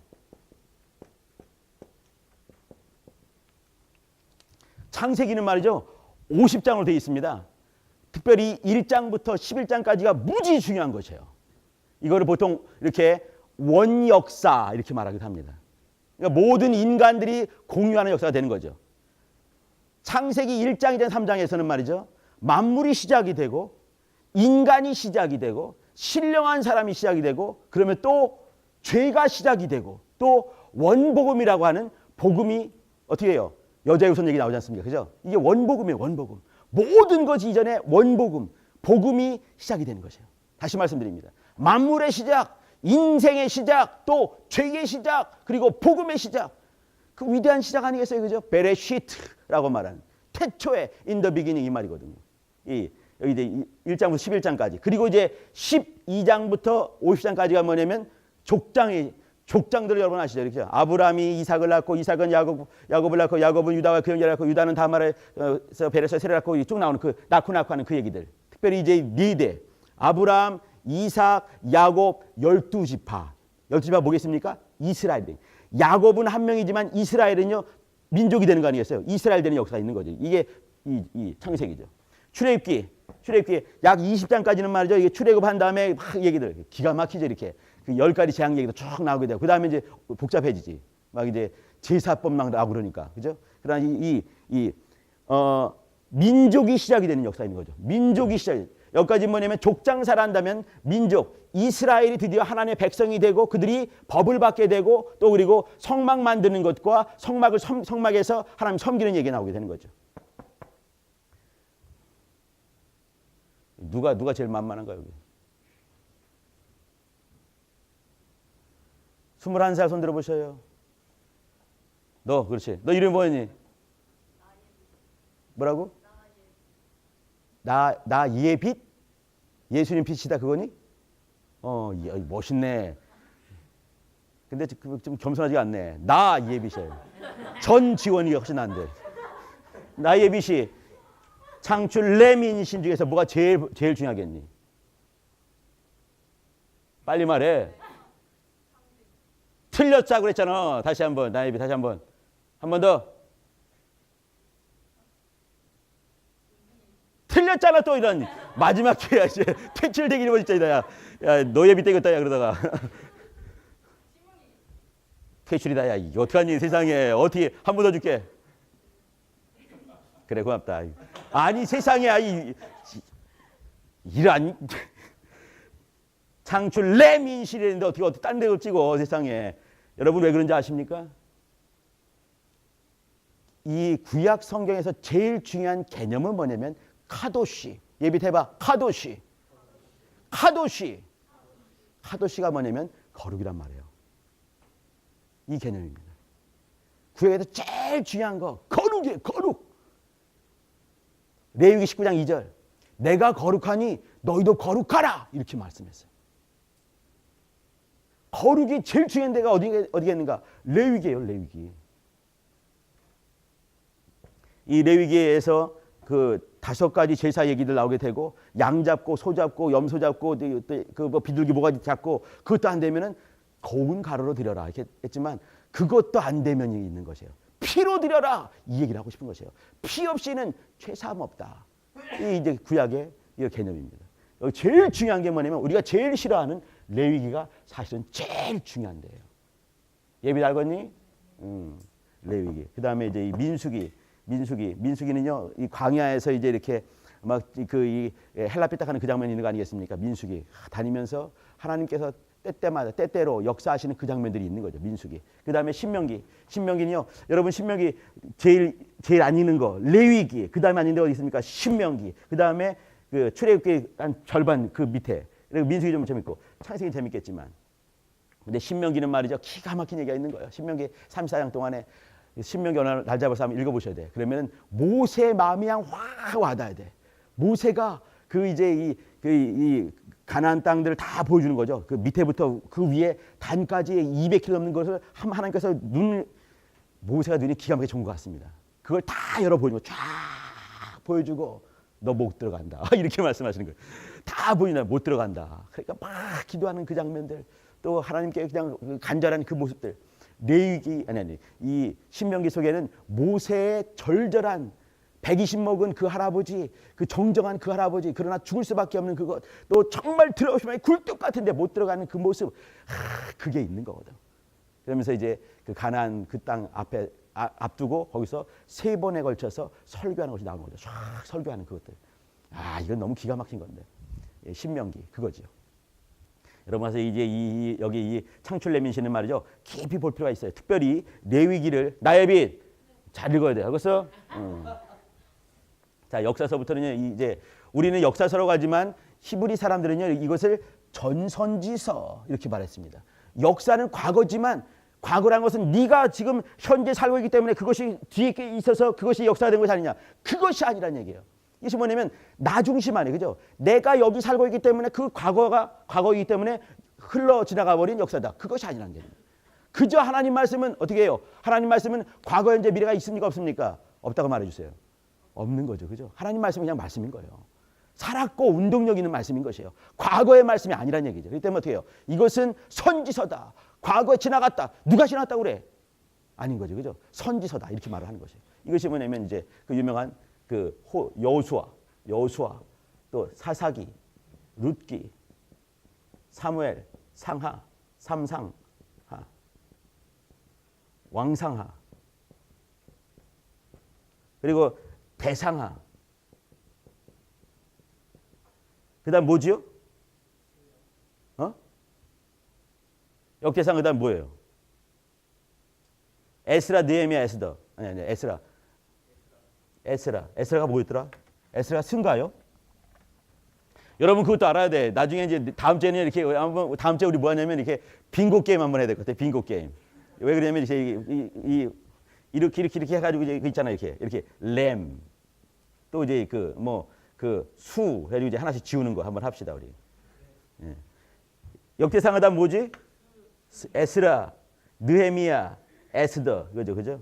창세기는 말이죠. 50장으로 되어 있습니다. 특별히 1장부터 11장까지가 무지 중요한 것이에요. 이거를 보통 이렇게 원역사 이렇게 말하기도 합니다. 그러니까 모든 인간들이 공유하는 역사가 되는 거죠. 창세기 1장, 2장, 3장에서는 말이죠. 만물이 시작이 되고 인간이 시작이 되고 신령한 사람이 시작이 되고 그러면 또 죄가 시작이 되고 또 원복음이라고 하는 복음이 어떻게 해요? 여자의 우선 얘기 나오지 않습니까? 그죠? 이게 원복음이에요. 원복음. 모든 것이 이전에 원복음, 복음이 시작이 되는 것이에요. 다시 말씀드립니다. 만물의 시작, 인생의 시작, 또 죄의 시작, 그리고 복음의 시작. 그 위대한 시작 아니겠어요? 그죠? 베레시트라고 말하는 태초에 in the beginning 이 말이거든요. 여기 이제 1장부터 11장까지. 그리고 이제 12장부터 50장까지가 뭐냐면 족장들을 여러분 아시죠? 그렇죠? 아브라함이 이삭을 낳고 이삭은 야곱을 낳고 야곱은 유다와 그 형제를 낳고 유다는 다말에서 베레스와 세를 낳고 쭉 나오는 그 낳고 하는 그 얘기들. 특별히 이제 네 대 아브라함, 이삭, 야곱 12지파. 12지파 뭐겠습니까? 이스라엘. 야곱은 한 명이지만 이스라엘은요 민족이 되는 거 아니겠어요? 이스라엘 되는 역사가 있는 거죠. 이게 이 창세기죠. 출애굽기 약 20장까지는 말이죠. 이게 출애굽한 다음에 막 얘기들 기가 막히죠. 이렇게 그 10가지 재앙 얘기도 쭉 나오게 되고 그 다음에 이제 복잡해지지. 막 이제 제사법 막 나오고 그러니까 그죠? 그러나 민족이 시작이 되는 역사가 있는 거죠. 민족이 시작. 여기까지 뭐냐면 족장사를 한다면 민족 이스라엘이 드디어 하나님의 백성이 되고 그들이 법을 받게 되고 또 그리고 성막 만드는 것과 성막에서 하나님 섬기는 얘기가 나오게 되는 거죠. 누가 제일 만만한가 여기? 21살 손 들어보셔요. 너 그렇지. 너 이름이 뭐니? 뭐라고? 나 예빛? 예수님 빛이다 그거니? 멋있네. 근데 좀 겸손하지가 않네. 나 예빛이에요. 전 지원이 훨씬 난데. 나 예빛이 창출 레민신 중에서 뭐가 제일 중요하겠니? 빨리 말해. 틀렸다고 그랬잖아. 다시 한번 나예비 다시 한번 더. 틀렸잖아 또 이런 마지막 기회야 이제 퇴출되기를 진짜 야 너예비 떼겠다 야 그러다가 퇴출이다 야 이거 어떡하니 세상에 어떻게 한 번 더 줄게. 그래 고맙다. 아니 세상에 이런 창출 레민실인데 어떻게 딴 데로 찍어 세상에. 여러분 왜 그런지 아십니까? 이 구약 성경에서 제일 중요한 개념은 뭐냐면 카도시. 예비해봐. 카도시가 뭐냐면 거룩이란 말이에요. 이 개념입니다. 구약에서 제일 중요한 거 거룩이에요. 거룩. 레위기 19장 2절. 내가 거룩하니 너희도 거룩하라. 이렇게 말씀했어요. 거룩이 제일 중요한 데가 어디겠는가? 레위기예요, 레위기. 이 레위기에서 그 5가지 제사 얘기들 나오게 되고, 양 잡고 소 잡고 염소 잡고 그 뭐 비둘기 모가지 잡고, 그것도 안 되면은 고운 가루로 드려라 이렇게 했지만, 그것도 안 되면 있는 것이에요. 피로 드려라 이 얘기를 하고 싶은 것이에요. 피 없이는 죄사함 없다. 이 이제 구약의 이 개념입니다. 여기 제일 중요한 게 뭐냐면, 우리가 제일 싫어하는 레위기가 사실은 제일 중요한데요. 예비 알겠니? 레위기. 그 다음에 이제 이 민수기는요, 이 광야에서 이제 이렇게 막 그 이 헬라피 딱 하는 그 장면이 있는 거 아니겠습니까? 민수기 다니면서 하나님께서 때때마다 때때로 역사하시는 그 장면들이 있는 거죠. 민수기. 그 다음에 신명기는요, 여러분 신명기 제일 안 읽는 거 레위기. 그 다음에 안 읽는 데 어디 있습니까? 신명기. 그 다음에 그 출애굽기 한 절반 그 밑에. 그리고 민수기 좀 재밌고 창세기 재밌겠지만, 근데 신명기는 말이죠, 기가 막힌 얘기가 있는 거예요. 신명기 34장 동안에 신명기 어느 날 잡아서 한번 읽어보셔야 돼. 그러면 모세 마음이 그냥 확 와닿아야 돼. 모세가 그 이제 이 가나안 땅들을 다 보여주는 거죠. 그 밑에부터 그 위에 단까지 200km 넘는 것을 하나님께서 모세가 눈이 기가 막히게 좋은 것 같습니다. 그걸 다 열어 보여주고 쫙 보여주고, 너 못 들어간다 이렇게 말씀하시는 거예요. 다 보이나 못 들어간다. 그러니까 막 기도하는 그 장면들, 또 하나님께 그냥 간절한 그 모습들. 레위기 이 신명기 속에는 모세의 절절한 120 먹은 그 할아버지, 그 정정한 그 할아버지, 그러나 죽을 수밖에 없는 그것, 또 정말 들어오시면 굴뚝 같은데 못 들어가는 그 모습, 그게 있는 거거든. 그러면서 이제 그 가나안 그 땅 앞에 앞두고 거기서 3번에 걸쳐서 설교하는 것이 나오는 거죠. 쫙 설교하는 그것들. 이건 너무 기가 막힌 건데. 신명기 그거죠. 여러분 와서 이제 여기 이 창출레민시는 말이죠, 깊이 볼 필요가 있어요. 특별히 레위기를 나예빗 잘 읽어야 돼요. 그래서 자, 역사서부터는 이제 우리는 역사서로 가지만 히브리 사람들은요, 이것을 전선지서 이렇게 말했습니다. 역사는 과거지만, 과거란 것은 네가 지금 현재 살고 있기 때문에 그것이 뒤에 있어서 그것이 역사가 된 것이 아니냐. 그것이 아니란 얘기예요. 이것이 뭐냐면 나 중심 아니에요. 그죠? 내가 여기 살고 있기 때문에 그 과거가 과거이기 때문에 흘러 지나가 버린 역사다. 그것이 아니란 얘기예요. 그저 하나님 말씀은 어떻게 해요? 하나님 말씀은 과거, 현재, 미래가 있습니까? 없습니까? 없다고 말해주세요. 없는 거죠. 그죠? 하나님 말씀은 그냥 말씀인 거예요. 살았고 운동력 있는 말씀인 것이에요. 과거의 말씀이 아니란 얘기죠. 그렇기 때문에 어떻게 해요? 이것은 선지서다. 과거에 지나갔다. 누가 지나갔다고 그래? 아닌 거죠. 그죠? 선지서다. 이렇게 말을 하는 것이에요. 이것이 뭐냐면 이제 그 유명한 그 여호수아, 또 사사기, 룻기, 사무엘, 상하, 삼상하, 왕상하, 그리고 대상하. 그 다음 뭐지요? 역대상 그 다음 뭐예요? 에스라, 느헤미야, 에스더. 아니, 에스라가 뭐였더라? 에스라가 승가요? 여러분 그것도 알아야 돼. 나중에 이제 다음 주에는 이렇게 다음 주에 우리 뭐 하냐면 이렇게 빙고 게임 한번 해야 될 것 같아. 빙고 게임. 왜 그러냐면 이제 이렇게 해가지고 이제 있잖아요. 이렇게 램. 또 이제 수 해가지고 이제 하나씩 지우는 거 한번 합시다 우리. 예. 역대상 하다 뭐지? 에스라, 느헤미야, 에스더. 그죠?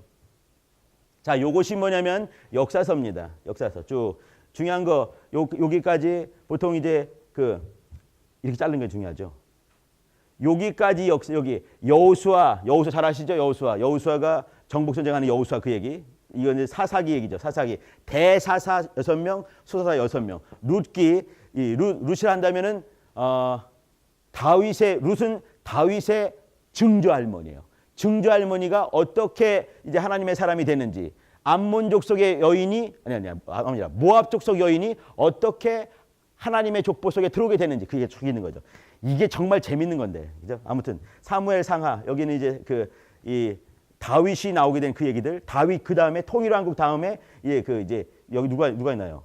자, 요것이 뭐냐면 역사서입니다. 역사서 쭉 중요한 거 여기까지 보통 이제 이렇게 자르는 게 중요하죠. 여기까지 여기 여호수아 잘 아시죠? 여호수아가 정복 전쟁하는 여호수아 그 얘기. 이건 이제 사사기 얘기죠. 사사기. 대사사 6명, 수사사 6명. 룻을 한다면은 룻은 다윗의 증조 할머니예요. 증조 할머니가 어떻게 이제 하나님의 사람이 됐는지, 암몬 족속의 여인이 아니라 모압 족속 여인이 어떻게 하나님의 족보 속에 들어오게 됐는지, 그게 죽이는 거죠. 이게 정말 재밌는 건데, 그죠? 아무튼 사무엘 상하, 여기는 이제 이 다윗이 나오게 된 그 얘기들. 다윗 그 다음에 통일왕국 다음에 이제 여기 누가 있나요?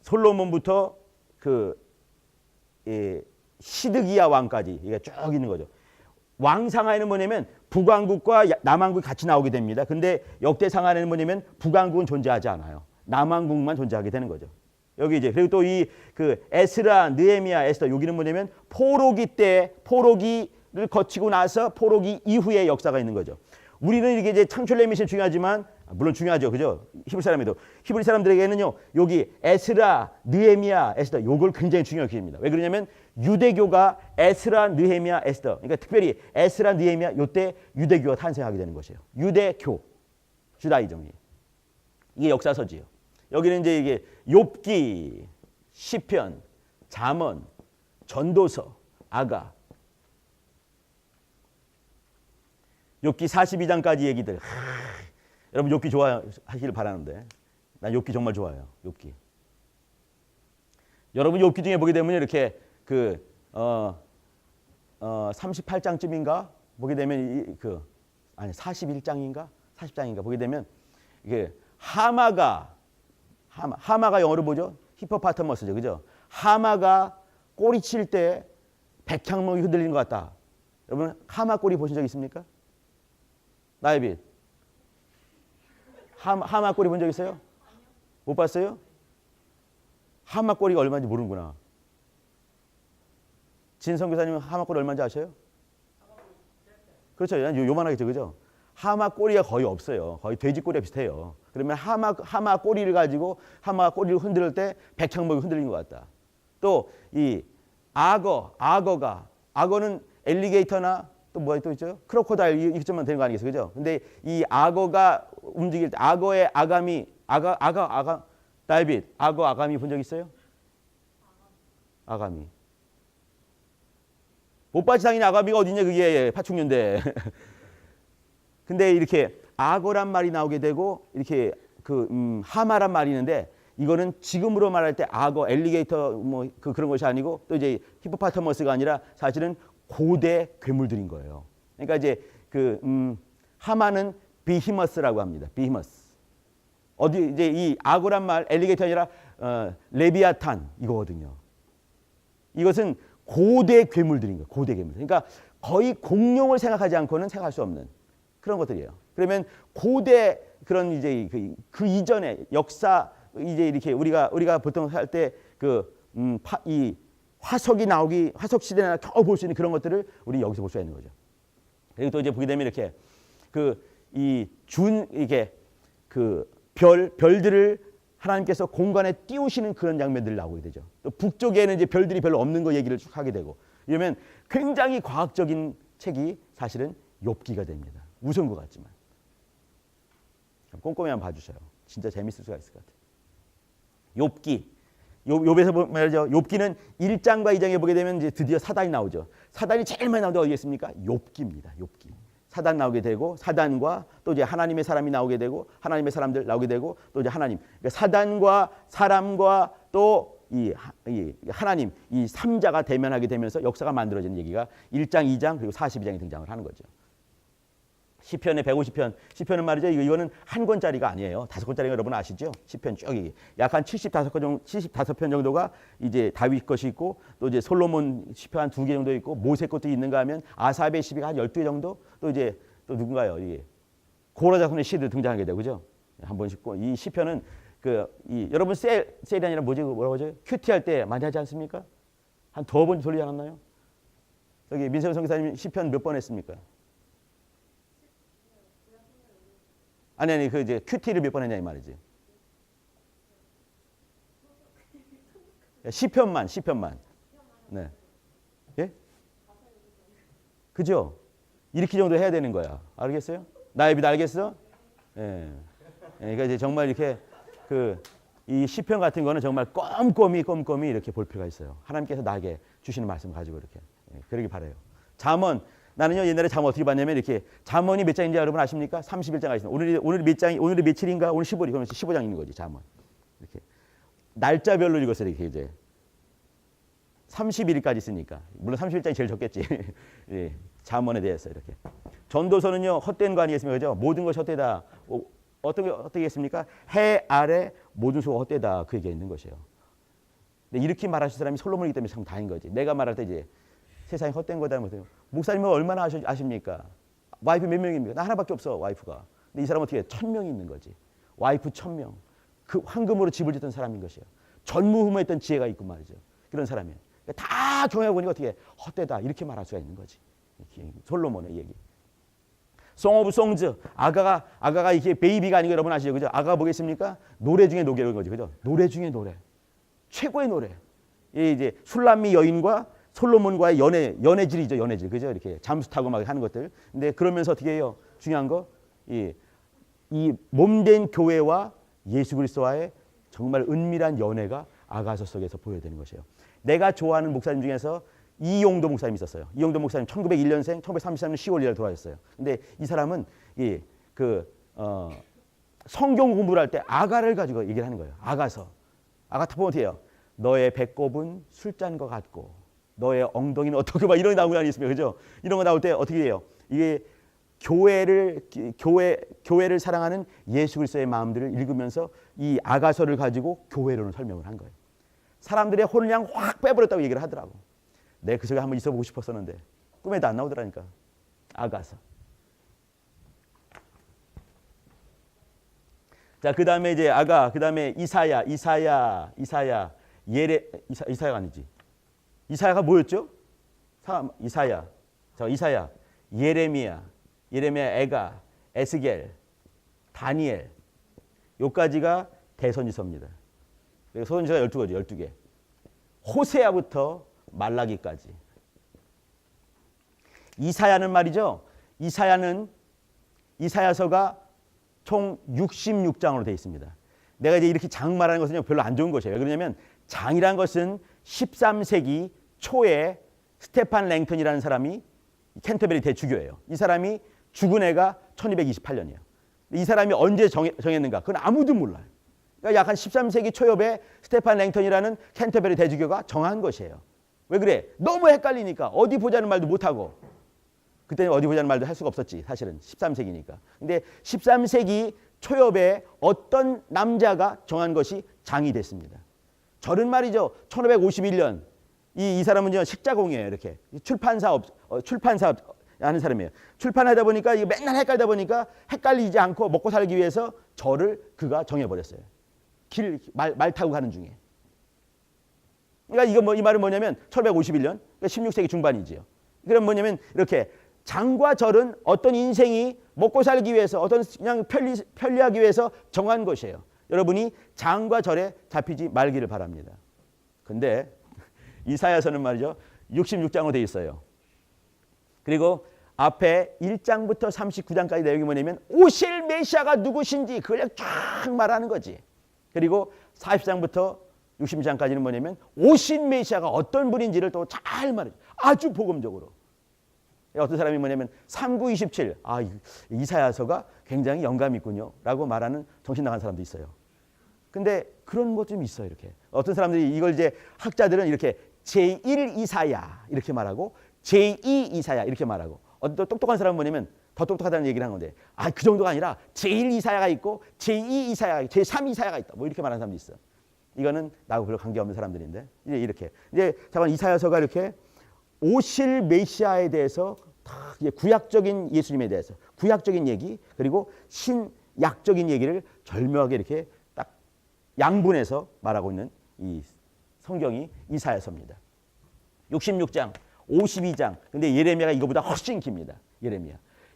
솔로몬부터 시드기야 왕까지 이게 쭉 있는 거죠. 왕상하에는 뭐냐면 북왕국과 남왕국이 같이 나오게 됩니다. 근데 역대상하에는 뭐냐면 북왕국은 존재하지 않아요. 남왕국만 존재하게 되는 거죠. 여기 이제 그리고 또 이 그 에스라, 느헤미야, 에스더 여기는 뭐냐면 포로기 때 포로기를 거치고 나서 포로기 이후의 역사가 있는 거죠. 우리는 이게 이제 창출의 미션이 중요하지만 물론 중요하죠, 그죠? 히브리 사람에도 히브리 사람들에게는요 여기 에스라, 느헤미야, 에스더 요걸 굉장히 중요하게 여깁니다. 왜 그러냐면 유대교가 에스라, 느헤미야, 에스더 그러니까 특별히 에스라, 느헤미야 요때 유대교가 탄생하게 되는 것이에요. 유대교, 주다이즘이 이게 역사서지요. 여기는 이제 이게 욥기, 시편, 잠언, 전도서, 아가, 욥기 42장까지 얘기들. 여러분 욥기 좋아하시길 바라는데 난 욥기 정말 좋아해요. 욥기. 여러분 욥기 중에 보게 되면 이렇게 38장쯤인가 보게 되면 아니 41장인가 40장인가 보게 되면 이게 하마가 영어로 뭐죠? 히포파터머스죠, 그죠? 하마가 꼬리칠 때 백향목이 흔들리는 것 같다. 여러분 하마 꼬리 보신 적 있습니까? 나이빗 하마 꼬리 본 적 있어요? 못 봤어요? 하마 꼬리가 얼마인지 모르는구나. 진성 교사님 하마 꼬리 얼마인지 아셔요? 그렇죠. 요만하겠죠, 그죠? 하마 꼬리가 거의 없어요. 거의 돼지 꼬리와 비슷해요. 그러면 하마 꼬리를 가지고 하마 꼬리를 흔들 때 백향목이 흔들리는 것 같다. 또 이 악어는 엘리게이터나 또 뭐가 또 있죠? 크로코다일 이쯤만 되는 거 아니겠어요, 그죠? 근데 이 악어가 움직일 때 악어의 아감이 다이빗 아감이 본 적 있어요? 아감이 못 봤지 당연히 아가미가 어딨냐 그게 파충류인데. 근데 이렇게 악어란 말이 나오게 되고 이렇게 하마란 말이 있는데 이거는 지금으로 말할 때 악어, 엘리게이터 뭐 그런 것이 아니고 또 이제 히포파터머스가 아니라 사실은 고대 괴물들인 거예요. 그러니까 이제 하마는 비히머스라고 합니다. 비히머스. 어디 이제 이 악어란 말 엘리게이터 아니라 레비아탄 이거거든요. 이것은 고대 괴물들인 거예요. 고대 괴물들. 그러니까 거의 공룡을 생각하지 않고는 생각할 수 없는 그런 것들이에요. 그러면 고대 그런 이제 그 이전의 역사 이제 이렇게 우리가 보통 할 때 이 화석 시대나 겨우 볼 수 있는 그런 것들을 우리 여기서 볼 수 있는 거죠. 그리고 또 이제 보게 되면 이렇게 이게 별들을 하나님께서 공간에 띄우시는 그런 장면들이 나오게 되죠. 또 북쪽에는 이제 별들이 별로 없는 거 얘기를 쭉 하게 되고 이러면 굉장히 과학적인 책이 사실은 욥기가 됩니다. 무서운 것 같지만 꼼꼼히 한번 봐주셔요. 진짜 재밌을 수가 있을 것 같아요. 욥에서 말이죠. 욥기는 1장과 2장에 보게 되면 이제 드디어 사단이 나오죠. 사단이 제일 많이 나오는 게 어디겠습니까? 욥기입니다. 욥기. 사단 나오게 되고 사단과 또 이제 하나님의 사람이 나오게 되고 하나님의 사람들 나오게 되고 또 이제 하나님. 그러니까 사단과 사람과 또 이 하나님 이 3자가 대면하게 되면서 역사가 만들어지는 얘기가 1장, 2장 그리고 42장에 등장을 하는 거죠. 시편의 150편. 시편은 말이죠. 이거는 한 권짜리가 아니에요. 5권짜리가 여러분 아시죠? 시편 쭉 약 한 75편 정도가 이제 다윗 것이 있고 또 이제 솔로몬 시편 한 2개 정도 있고 모세 것도 있는가 하면 아삽의 시비가 한 12개 정도 또 이제 또 누군가요? 이게 고라자손의 시도 등장하게 되고 그죠? 한 번씩 이 시편은 여러분 셀이 아니라 뭐라고 하죠? 큐티 할 때 많이 하지 않습니까? 한 2번 돌리지 않았나요? 여기 민세훈 선교사님 시편 몇 번 했습니까? 아니 이제 큐티를 몇 번 했냐 이 말이지. 시편만. 네. 예? 그죠? 이렇게 정도 해야 되는 거야. 알겠어요? 나이빗 알겠어? 예. 그러니까 이제 정말 이렇게 이 시편 같은 거는 정말 꼼꼼히 이렇게 볼 필요가 있어요. 하나님께서 나에게 주시는 말씀 가지고 이렇게 그러길 바라요. 잠언. 나는요 옛날에 잠언 어떻게 봤냐면 이렇게 잠언이 몇 장인지 여러분 아십니까? 31장 아시죠? 오늘이 몇 장이 오늘이 며칠인가? 오늘 15일 그러면 15장 있는 거지 잠언. 이렇게 날짜별로 읽었어요 이렇게 이제 31일까지 있으니까 물론 31장이 제일 적겠지. 예, 잠언에 대해서 이렇게 전도서는요 헛된 거 아니겠습니까? 그죠? 모든 것이 헛되다. 어떻게 했습니까? 해 아래 모든 수가 헛되다 그 얘기가 있는 것이에요. 근데 이렇게 말하실 사람이 솔로몬이기 때문에 참 다행인 거지. 내가 말할 때 이제 세상이 헛된 거다 못해요. 목사님은 얼마나 아십니까? 와이프 몇 명입니까? 나 하나밖에 없어 와이프가. 근데 이 사람은 어떻게 해? 1000명이 있는 거지. 와이프 1000명. 그 황금으로 집을 짓던 사람인 것이에요. 전무후무했던 지혜가 있고 말이죠. 그런 사람이에요. 다 경험해 보니까 어떻게 헛되다 이렇게 말할 수가 있는 거지. 솔로몬의 얘기. 송 오브 송즈, 아가가 이게 베이비가 아니고 여러분 아시죠, 그죠? 아가가 뭐겠습니까? 노래 중에 노래인 거죠, 그죠? 노래 중에 노래, 최고의 노래. 이 이제 술람미 여인과 솔로몬과의 연애질이죠, 연애질, 그죠? 이렇게 잠수 타고 막 하는 것들. 근데 그러면서 어떻게 해요? 중요한 거, 이 몸된 교회와 예수 그리스도와의 정말 은밀한 연애가 아가서 속에서 보여야 되는 것이에요. 내가 좋아하는 목사님 중에서 이용도 목사님이 있었어요. 이용도 목사님 1901년생, 1933년 10월 1일 돌아가셨어요. 근데 이 사람은 성경 공부를 할 때 아가를 가지고 얘기를 하는 거예요. 아가서. 아가 보면 어떻게 해요? 너의 배꼽은 술잔과 같고 너의 엉덩이는 어떻게 막 이런 게 나오고 있습니다. 그죠? 이런 거 나올 때 어떻게 해요? 이게 교회를 사랑하는 예수 그리스도의 마음들을 읽으면서 이 아가서를 가지고 교회론을 설명을 한 거예요. 사람들의 혼을 그냥 확 빼버렸다고 얘기를 하더라고. 내가 그 속에 한번 있어보고 싶었었는데 꿈에도 안 나오더라니까. 아가서. 자, 그 다음에 이제 아가, 그 다음에 이사야가 아니지. 이사야가 뭐였죠? 이사야, 예레미야, 에가, 에스겔, 다니엘, 요까지가 대선지서입니다. 선지서가 12가지, 12개. 호세아부터 말라기까지. 이사야는 말이죠. 이사야서가 총 66장으로 되어 있습니다. 내가 이제 이렇게 장 말하는 것은 별로 안 좋은 것이에요. 왜 그러냐면 장이란 것은 13세기 초에 스테판 랭턴이라는 사람이 캔터베리 대주교예요. 이 사람이 죽은 해가 1228년이에요. 이 사람이 언제 정했는가? 그건 아무도 몰라요. 그러니까 약 한 13세기 초엽에 스테판 랭턴이라는 캔터베리 대주교가 정한 것이에요. 왜 그래? 너무 헷갈리니까 어디 보자는 말도 못하고. 그때는 어디 보자는 말도 할 수가 없었지. 사실은 13세기니까. 근데 13세기 초엽에 어떤 남자가 정한 것이 장이 됐습니다. 저는 말이죠. 1551년 이 사람은 식자공이에요. 이렇게 출판사 하는 사람이에요. 출판하다 보니까 이거 맨날 헷갈리다 보니까 헷갈리지 않고 먹고 살기 위해서 저를 그가 정해버렸어요. 말 타고 가는 중에. 그러니까 이 말은 뭐냐면 1551년, 그러니까 16세기 중반이지요. 그럼 뭐냐면 이렇게 장과 절은 어떤 인생이 먹고 살기 위해서 어떤 그냥 편리하기 위해서 정한 것이에요. 여러분이 장과 절에 잡히지 말기를 바랍니다. 근데 이사야서는 말이죠. 66장으로 되어 있어요. 그리고 앞에 1장부터 39장까지 내용이 뭐냐면 오실 메시아가 누구신지 그걸 쫙 말하는 거지. 그리고 40장부터 60장까지는 뭐냐면 오신 메시아가 어떤 분인지를 또 잘 말해요. 아주 복음적으로. 어떤 사람이 뭐냐면 3927 이사야서가 굉장히 영감이 있군요 라고 말하는 정신 나간 사람도 있어요. 근데 그런 것 좀 있어요. 이렇게 어떤 사람들이 이걸 이제 학자들은 이렇게 제1 이사야 이렇게 말하고 제2 이사야 이렇게 말하고 어떤 똑똑한 사람은 뭐냐면 더 똑똑하다는 얘기를 하는 건데 그 정도가 아니라 제1 이사야가 있고 제2 이사야, 제3 이사야가 있다 뭐 이렇게 말하는 사람도 있어요. 이거는 나하고 별로 관계없는 사람들인데 이제 잠깐 이사야서가 이렇게 오실 메시아에 대해서 다 구약적인 예수님에 대해서 구약적인 얘기 그리고 신약적인 얘기를 절묘하게 이렇게 딱 양분해서 말하고 있는 이 성경이 이사야서입니다. 66장, 52장. 근데 예레미야가 이거보다 훨씬 깁니다.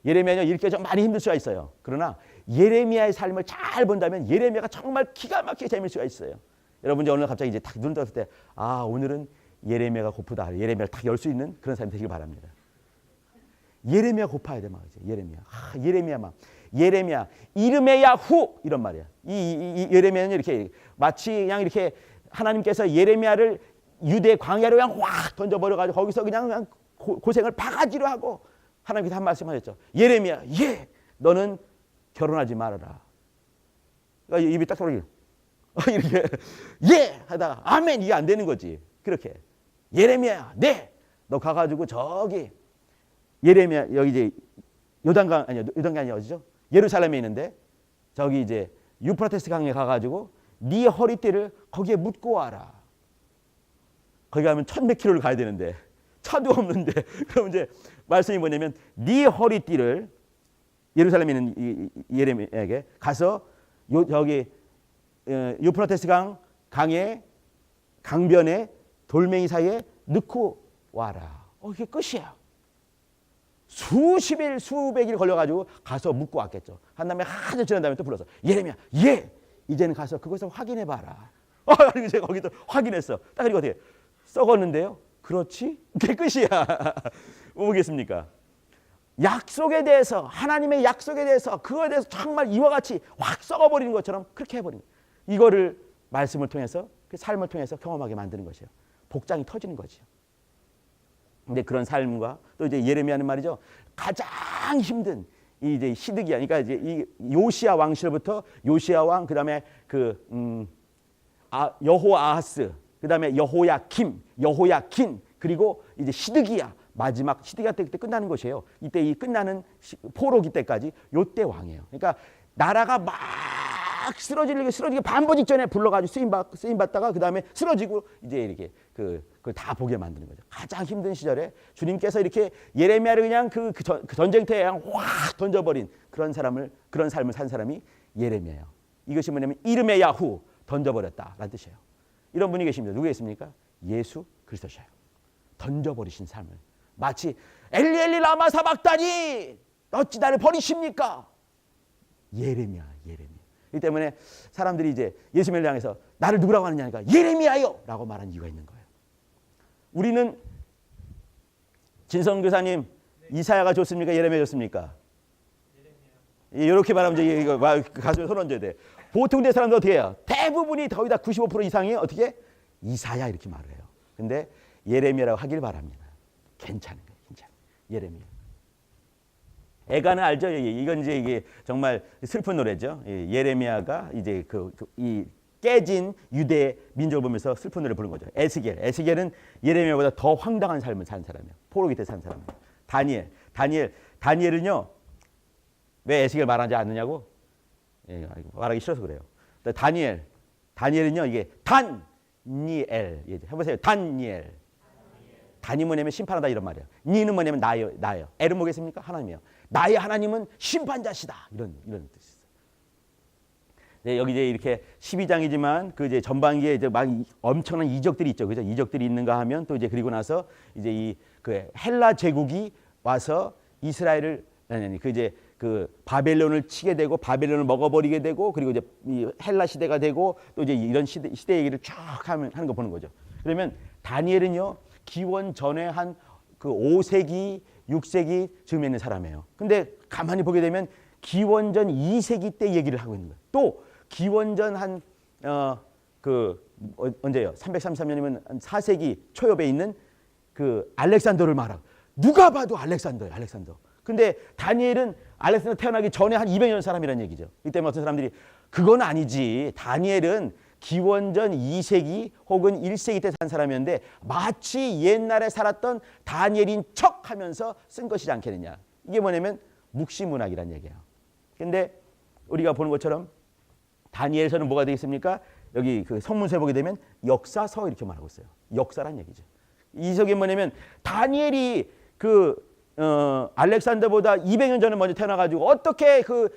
예레미야는 읽기가 좀 많이 힘들 수가 있어요. 그러나 예레미야의 삶을 잘 본다면 예레미야가 정말 기가 막히게 재미있을 수가 있어요. 여러분 오늘 갑자기 이제 딱 눈 떴을 때 오늘은 예레미야가 고프다. 예레미야를 딱 열 수 있는 그런 사람이 되길 바랍니다. 예레미야 고파야 돼 말이죠. 예레미야 이름의 야후 이런 말이야. 이 예레미야는 이렇게 마치 그냥 이렇게 하나님께서 예레미야를 유대 광야로 그냥 확 던져버려 가지고 거기서 그냥 고생을 바가지로 하고 하나님께서 한 말씀하셨죠. 예레미야, 너는 결혼하지 말아라. 그러니까 입이 딱 떨어지고 이렇게 하다가 아멘 이게 안 되는 거지. 그렇게 예레미야, 너 가가지고 저기 예레미야 여기 이제 요단강이 어디죠? 예루살렘에 있는데 저기 이제 유프라테스 강에 가가지고 네 허리띠를 거기에 묶고 와라. 거기 가면 1,100 킬로를 가야 되는데 차도 없는데 그럼 이제 말씀이 뭐냐면 네 허리띠를 예루살렘에 있는 예레미야에게 가서 저기 유프라테스 강의 강변에 돌멩이 사이에 넣고 와라. 이게 끝이야. 수십 일, 수백 일 걸려가지고 가서 묻고 왔겠죠. 한 다음에 한참 지난 다음에 또 불러서 예레미야, 이제는 가서 그것을 확인해봐라. 이제 거기도 확인했어. 딱 그리고 어떻게 썩었는데요? 그렇지? 그게 끝이야. 뭐겠습니까? 약속에 대해서, 하나님의 약속에 대해서, 그거에 대해서 정말 이와 같이 확 썩어버리는 것처럼 그렇게 해버리는 거예요. 이거를 말씀을 통해서, 그 삶을 통해서 경험하게 만드는 것이에요. 복장이 터지는 거죠. 근데 그런 삶과 또 이제 예레미야는 말이죠. 가장 힘든 이제 시드기야. 그러니까 이제 이 요시야 왕 시절부터 요시야 왕, 그다음에 여호아하스, 그다음에 여호야킨, 그리고 이제 시드기야. 마지막 시드기야 때 그때 끝나는 것이에요. 이때 이 끝나는 포로기 때까지 요때 왕이에요. 그러니까 나라가 막 쓰러지게 반보 직전에 불러가지고 쓰임 받다가 그 다음에 쓰러지고 이제 이렇게 그걸 다 보게 만드는 거죠. 가장 힘든 시절에 주님께서 이렇게 예레미야를 그냥 그 전쟁터에 그냥 확 던져버린 그런 삶을 산 사람이 예레미야예요. 이것이 뭐냐면 이름의 야후, 던져버렸다라는 뜻이에요. 이런 분이 계십니다. 누구 계십니까? 예수 그리스도셔요. 던져버리신 삶을. 마치 엘리 엘리 라마 사박다니 어찌 나를 버리십니까? 예레미야. 이 때문에 사람들이 이제 예수님을 향해서 나를 누구라고 하느냐니까 예레미야요 라고 말한 이유가 있는 거예요. 우리는 진성 교사님, 이사야가 좋습니까? 예레미야 좋습니까? 이렇게 말하면 이제 이거 가슴에 손 얹어야 돼. 보통 대 사람들 어떻게 해요? 대부분이 거의 다 95% 이상이 어떻게? 이사야 이렇게 말을 해요. 근데 예레미야라고 하길 바랍니다. 괜찮은 거예요. 예레미야. 애가는 알죠? 이건 이제 이게 정말 슬픈 노래죠. 예레미야가 이제 이 깨진 유대 민족을 보면서 슬픈 노래를 부른 거죠. 에스겔은 예레미야보다 더 황당한 삶을 산 사람이에요. 포로기 때 산 사람이에요. 다니엘은요. 왜 에스겔 말하지 않느냐고? 말하기 싫어서 그래요. 다니엘은요. 이게 단니엘. 해보세요. 단니엘. 단이 뭐냐면 심판하다 이런 말이에요. 니는 뭐냐면 나예요. 엘은 뭐겠습니까? 하나님이에요. 나의 하나님은 심판자시다. 이런 뜻이 있어요. 네, 여기 이제 이렇게 12장이지만 그 이제 전반기에 이제 막 엄청난 이적들이 있죠. 그죠? 이적들이 있는가 하면 또 이제 그리고 나서 이제 그 헬라 제국이 와서 이스라엘을 그 바벨론을 치게 되고 바벨론을 먹어버리게 되고 그리고 이제 이 헬라 시대가 되고 또 이제 이런 시대 얘기를 쫙 하는 거 보는 거죠. 그러면 다니엘은요. 기원 전에 한 그 5세기, 6세기 즈음에 있는 사람이에요. 근데 가만히 보게 되면 기원전 2세기 때 얘기를 하고 있는 거예요. 또 기원전 언제요? 333년이면 한 4세기 초엽에 있는 그 알렉산더를 말하고 누가 봐도 알렉산더예요. 근데 다니엘은 알렉산더 태어나기 전에 한 200년 사람이라는 얘기죠. 이때 어떤 사람들이 그건 아니지. 다니엘은 기원전 2세기 혹은 1세기 때 산 사람이었는데 마치 옛날에 살았던 다니엘인 척 하면서 쓴 것이지 않겠느냐. 이게 뭐냐면 묵시문학이라는 얘기예요. 근데 우리가 보는 것처럼 다니엘서는 뭐가 되겠습니까? 여기 그 성문서에 보게 되면 역사서 이렇게 말하고 있어요. 역사란 얘기죠. 이 속에 뭐냐면 다니엘이 알렉산더보다 200년 전에 먼저 태어나가지고 어떻게 그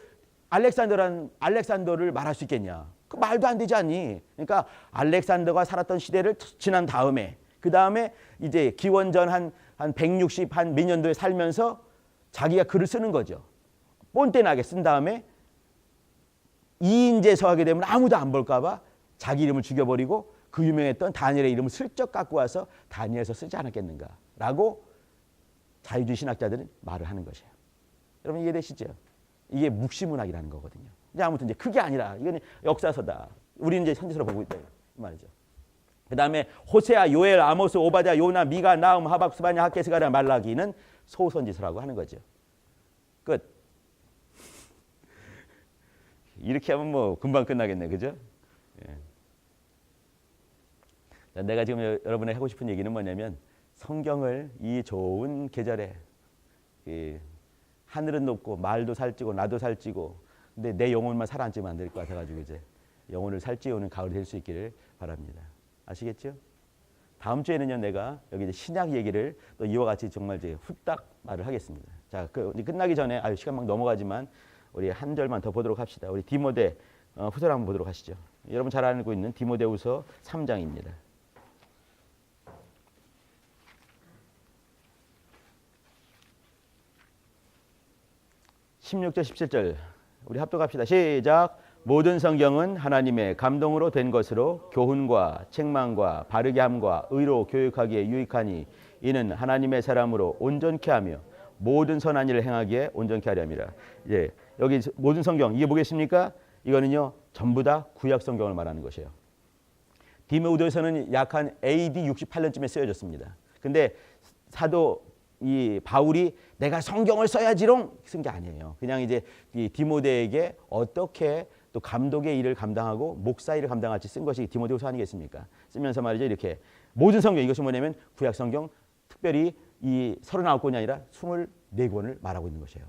알렉산더를 말할 수 있겠냐. 그 말도 안 되지 않니? 그러니까 알렉산더가 살았던 시대를 지난 다음에 그 다음에 이제 기원전 한 160 한 몇 년도에 살면서 자기가 글을 쓰는 거죠. 꼰대 나게 쓴 다음에 이인제서 하게 되면 아무도 안 볼까 봐 자기 이름을 죽여버리고 그 유명했던 다니엘의 이름을 슬쩍 갖고 와서 다니엘서 쓰지 않았겠는가라고 자유주의 신학자들은 말을 하는 것이에요. 여러분 이해되시죠? 이게 묵시문학이라는 거거든요. 이제 아무튼 이제 그게 아니라 이건 역사서다. 우리는 이제 현대서로 보고 있다 이 말이죠. 그 다음에 호세아, 요엘, 아모스, 오바댜, 요나, 미가, 나움, 하박, 스바냐, 학개스가랴, 말라기는 소선지서라고 하는 거죠. 끝. 이렇게 하면 뭐 금방 끝나겠네, 그죠? 예. 내가 지금 여러분에 하고 싶은 얘기는 뭐냐면 성경을 이 좋은 계절에 하늘은 높고 말도 살찌고 나도 살찌고 근데 내 영혼만 살아앉으면 안 될 것 같아가지고 이제 영혼을 살찌우는 가을이 될 수 있기를 바랍니다. 아시겠죠? 다음 주에는요 내가 여기 이제 신약 얘기를 또 이와 같이 정말 이제 후딱 말을 하겠습니다. 자, 끝나기 전에 시간 막 넘어가지만 우리 한 절만 더 보도록 합시다. 우리 디모데 후서를 한번 보도록 하시죠. 여러분 잘 알고 있는 디모데후서 3장입니다. 16절 17절 우리 합독합시다. 시작. 모든 성경은 하나님의 감동으로 된 것으로 교훈과 책망과 바르게 함과 의로 교육하기에 유익하니 이는 하나님의 사람으로 온전케 하며 모든 선한 일을 행하기에 온전케 하려 함이라. 이제 여기 모든 성경 이게 뭐겠습니까? 이거는요 전부 다 구약 성경을 말하는 것이에요. 디모데후서는 약 한 AD 68년쯤에 쓰여졌습니다. 근데 사도 이 바울이 내가 성경을 써야지롱 쓴 게 아니에요. 그냥 이제 이 디모데에게 어떻게 또 감독의 일을 감당하고 목사 일을 감당할지 쓴 것이 디모데후서 아니겠습니까? 쓰면서 말이죠 이렇게 모든 성경 이것이 뭐냐면 구약 성경 특별히 이 39권이 아니라 24권을 말하고 있는 것이에요.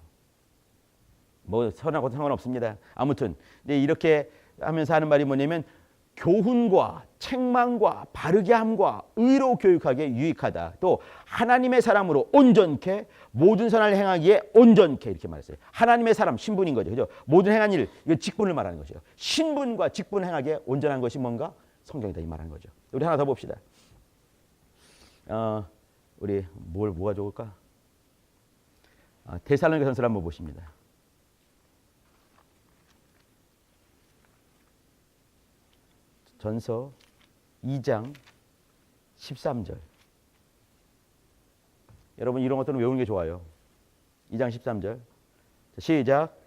뭐 39권 상관없습니다. 아무튼 이렇게 하면서 하는 말이 뭐냐면 교훈과 책망과 바르게 함과 의로 교육하기에 유익하다. 또 하나님의 사람으로 온전케 모든 선을 행하기에 온전케 이렇게 말했어요. 하나님의 사람 신분인 거죠. 그죠? 모든 행한 일 이거 직분을 말하는 거죠. 신분과 직분 행하기에 온전한 것이 뭔가 성경이다 이 말하는 거죠. 우리 하나 더 봅시다. 우리 뭐가 좋을까? 데살로니가전서를 한번 보십니다. 전서 2장 13절. 여러분 이런 것들은 외우는 게 좋아요. 2장 13절. 시작.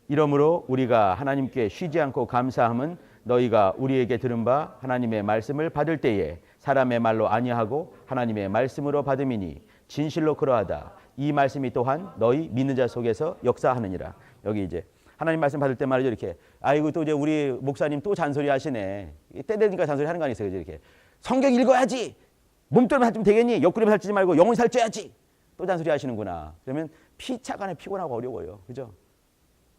이러므로 우리가 하나님께 쉬지 않고 감사함은 너희가 우리에게 들은 바 하나님의 말씀을 받을 때에 사람의 말로 아니하고 하나님의 말씀으로 받음이니 진실로 그러하다. 이 말씀이 또한 너희 믿는 자 속에서 역사하느니라. 여기 이제 하나님 말씀 받을 때 말이죠 이렇게 아이고 또 이제 우리 목사님 또 잔소리 하시네. 때 되니까 잔소리 하는 거 아니겠어요? 이렇게 성경 읽어야지. 몸뚱이만 살찌면 되겠니? 옆구리만 살찌지 말고 영혼 살쪄야지. 또 잔소리 하시는구나. 그러면 피차간에 피곤하고 어려워요. 그죠?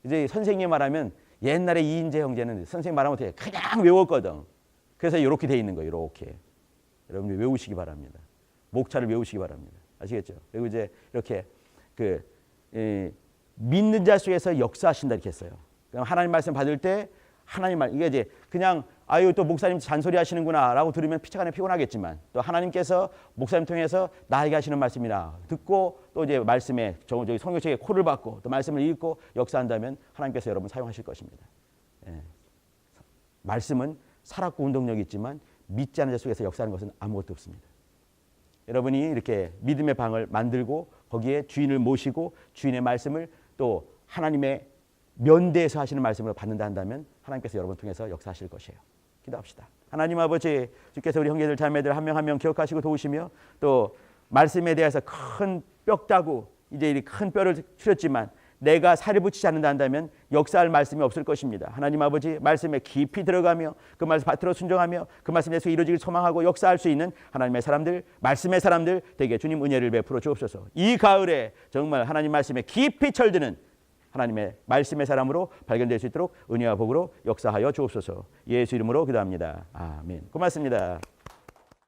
이제 선생님이 말하면 옛날에 이인재 형제는 선생님 말하면 어떻게 그냥 외웠거든. 그래서 이렇게 돼 있는 거예요. 이렇게. 여러분 외우시기 바랍니다. 목차를 외우시기 바랍니다. 아시겠죠? 그리고 이제 이렇게 믿는 자 속에서 역사하신다 이렇게 했어요. 그럼 하나님 말씀 받을 때 하나님 말 이게 이제 그냥 아유 또 목사님 잔소리 하시는구나라고 들으면 피차간에 피곤하겠지만 또 하나님께서 목사님 통해서 나에게 하시는 말씀이나 듣고 또 이제 말씀에 저기 성경책에 코를 박고 또 말씀을 읽고 역사한다면 하나님께서 여러분 사용하실 것입니다. 예. 말씀은 살았고 운동력이 있지만 믿지 않는 자 속에서 역사하는 것은 아무것도 없습니다. 여러분이 이렇게 믿음의 방을 만들고 거기에 주인을 모시고 주인의 말씀을 또 하나님의 면대에서 하시는 말씀으로 받는다 한다면 하나님께서 여러분 통해서 역사하실 것이에요. 기도합시다. 하나님 아버지 주께서 우리 형제들 자매들 한 명 한 명 기억하시고 도우시며 또 말씀에 대해서 큰 뼈다구 이제 이 큰 뼈를 추렸지만 내가 살을 붙이지 않는다 한다면 역사할 말씀이 없을 것입니다. 하나님 아버지 말씀에 깊이 들어가며 그 말씀 받들어 순종하며 그 말씀에서 이루어지길 소망하고 역사할 수 있는 하나님의 사람들 말씀의 사람들 되게 주님 은혜를 베풀어 주옵소서. 이 가을에 정말 하나님 말씀에 깊이 철드는 하나님의 말씀의 사람으로 발견될 수 있도록 은혜와 복으로 역사하여 주옵소서. 예수 이름으로 기도합니다. 아멘. 고맙습니다.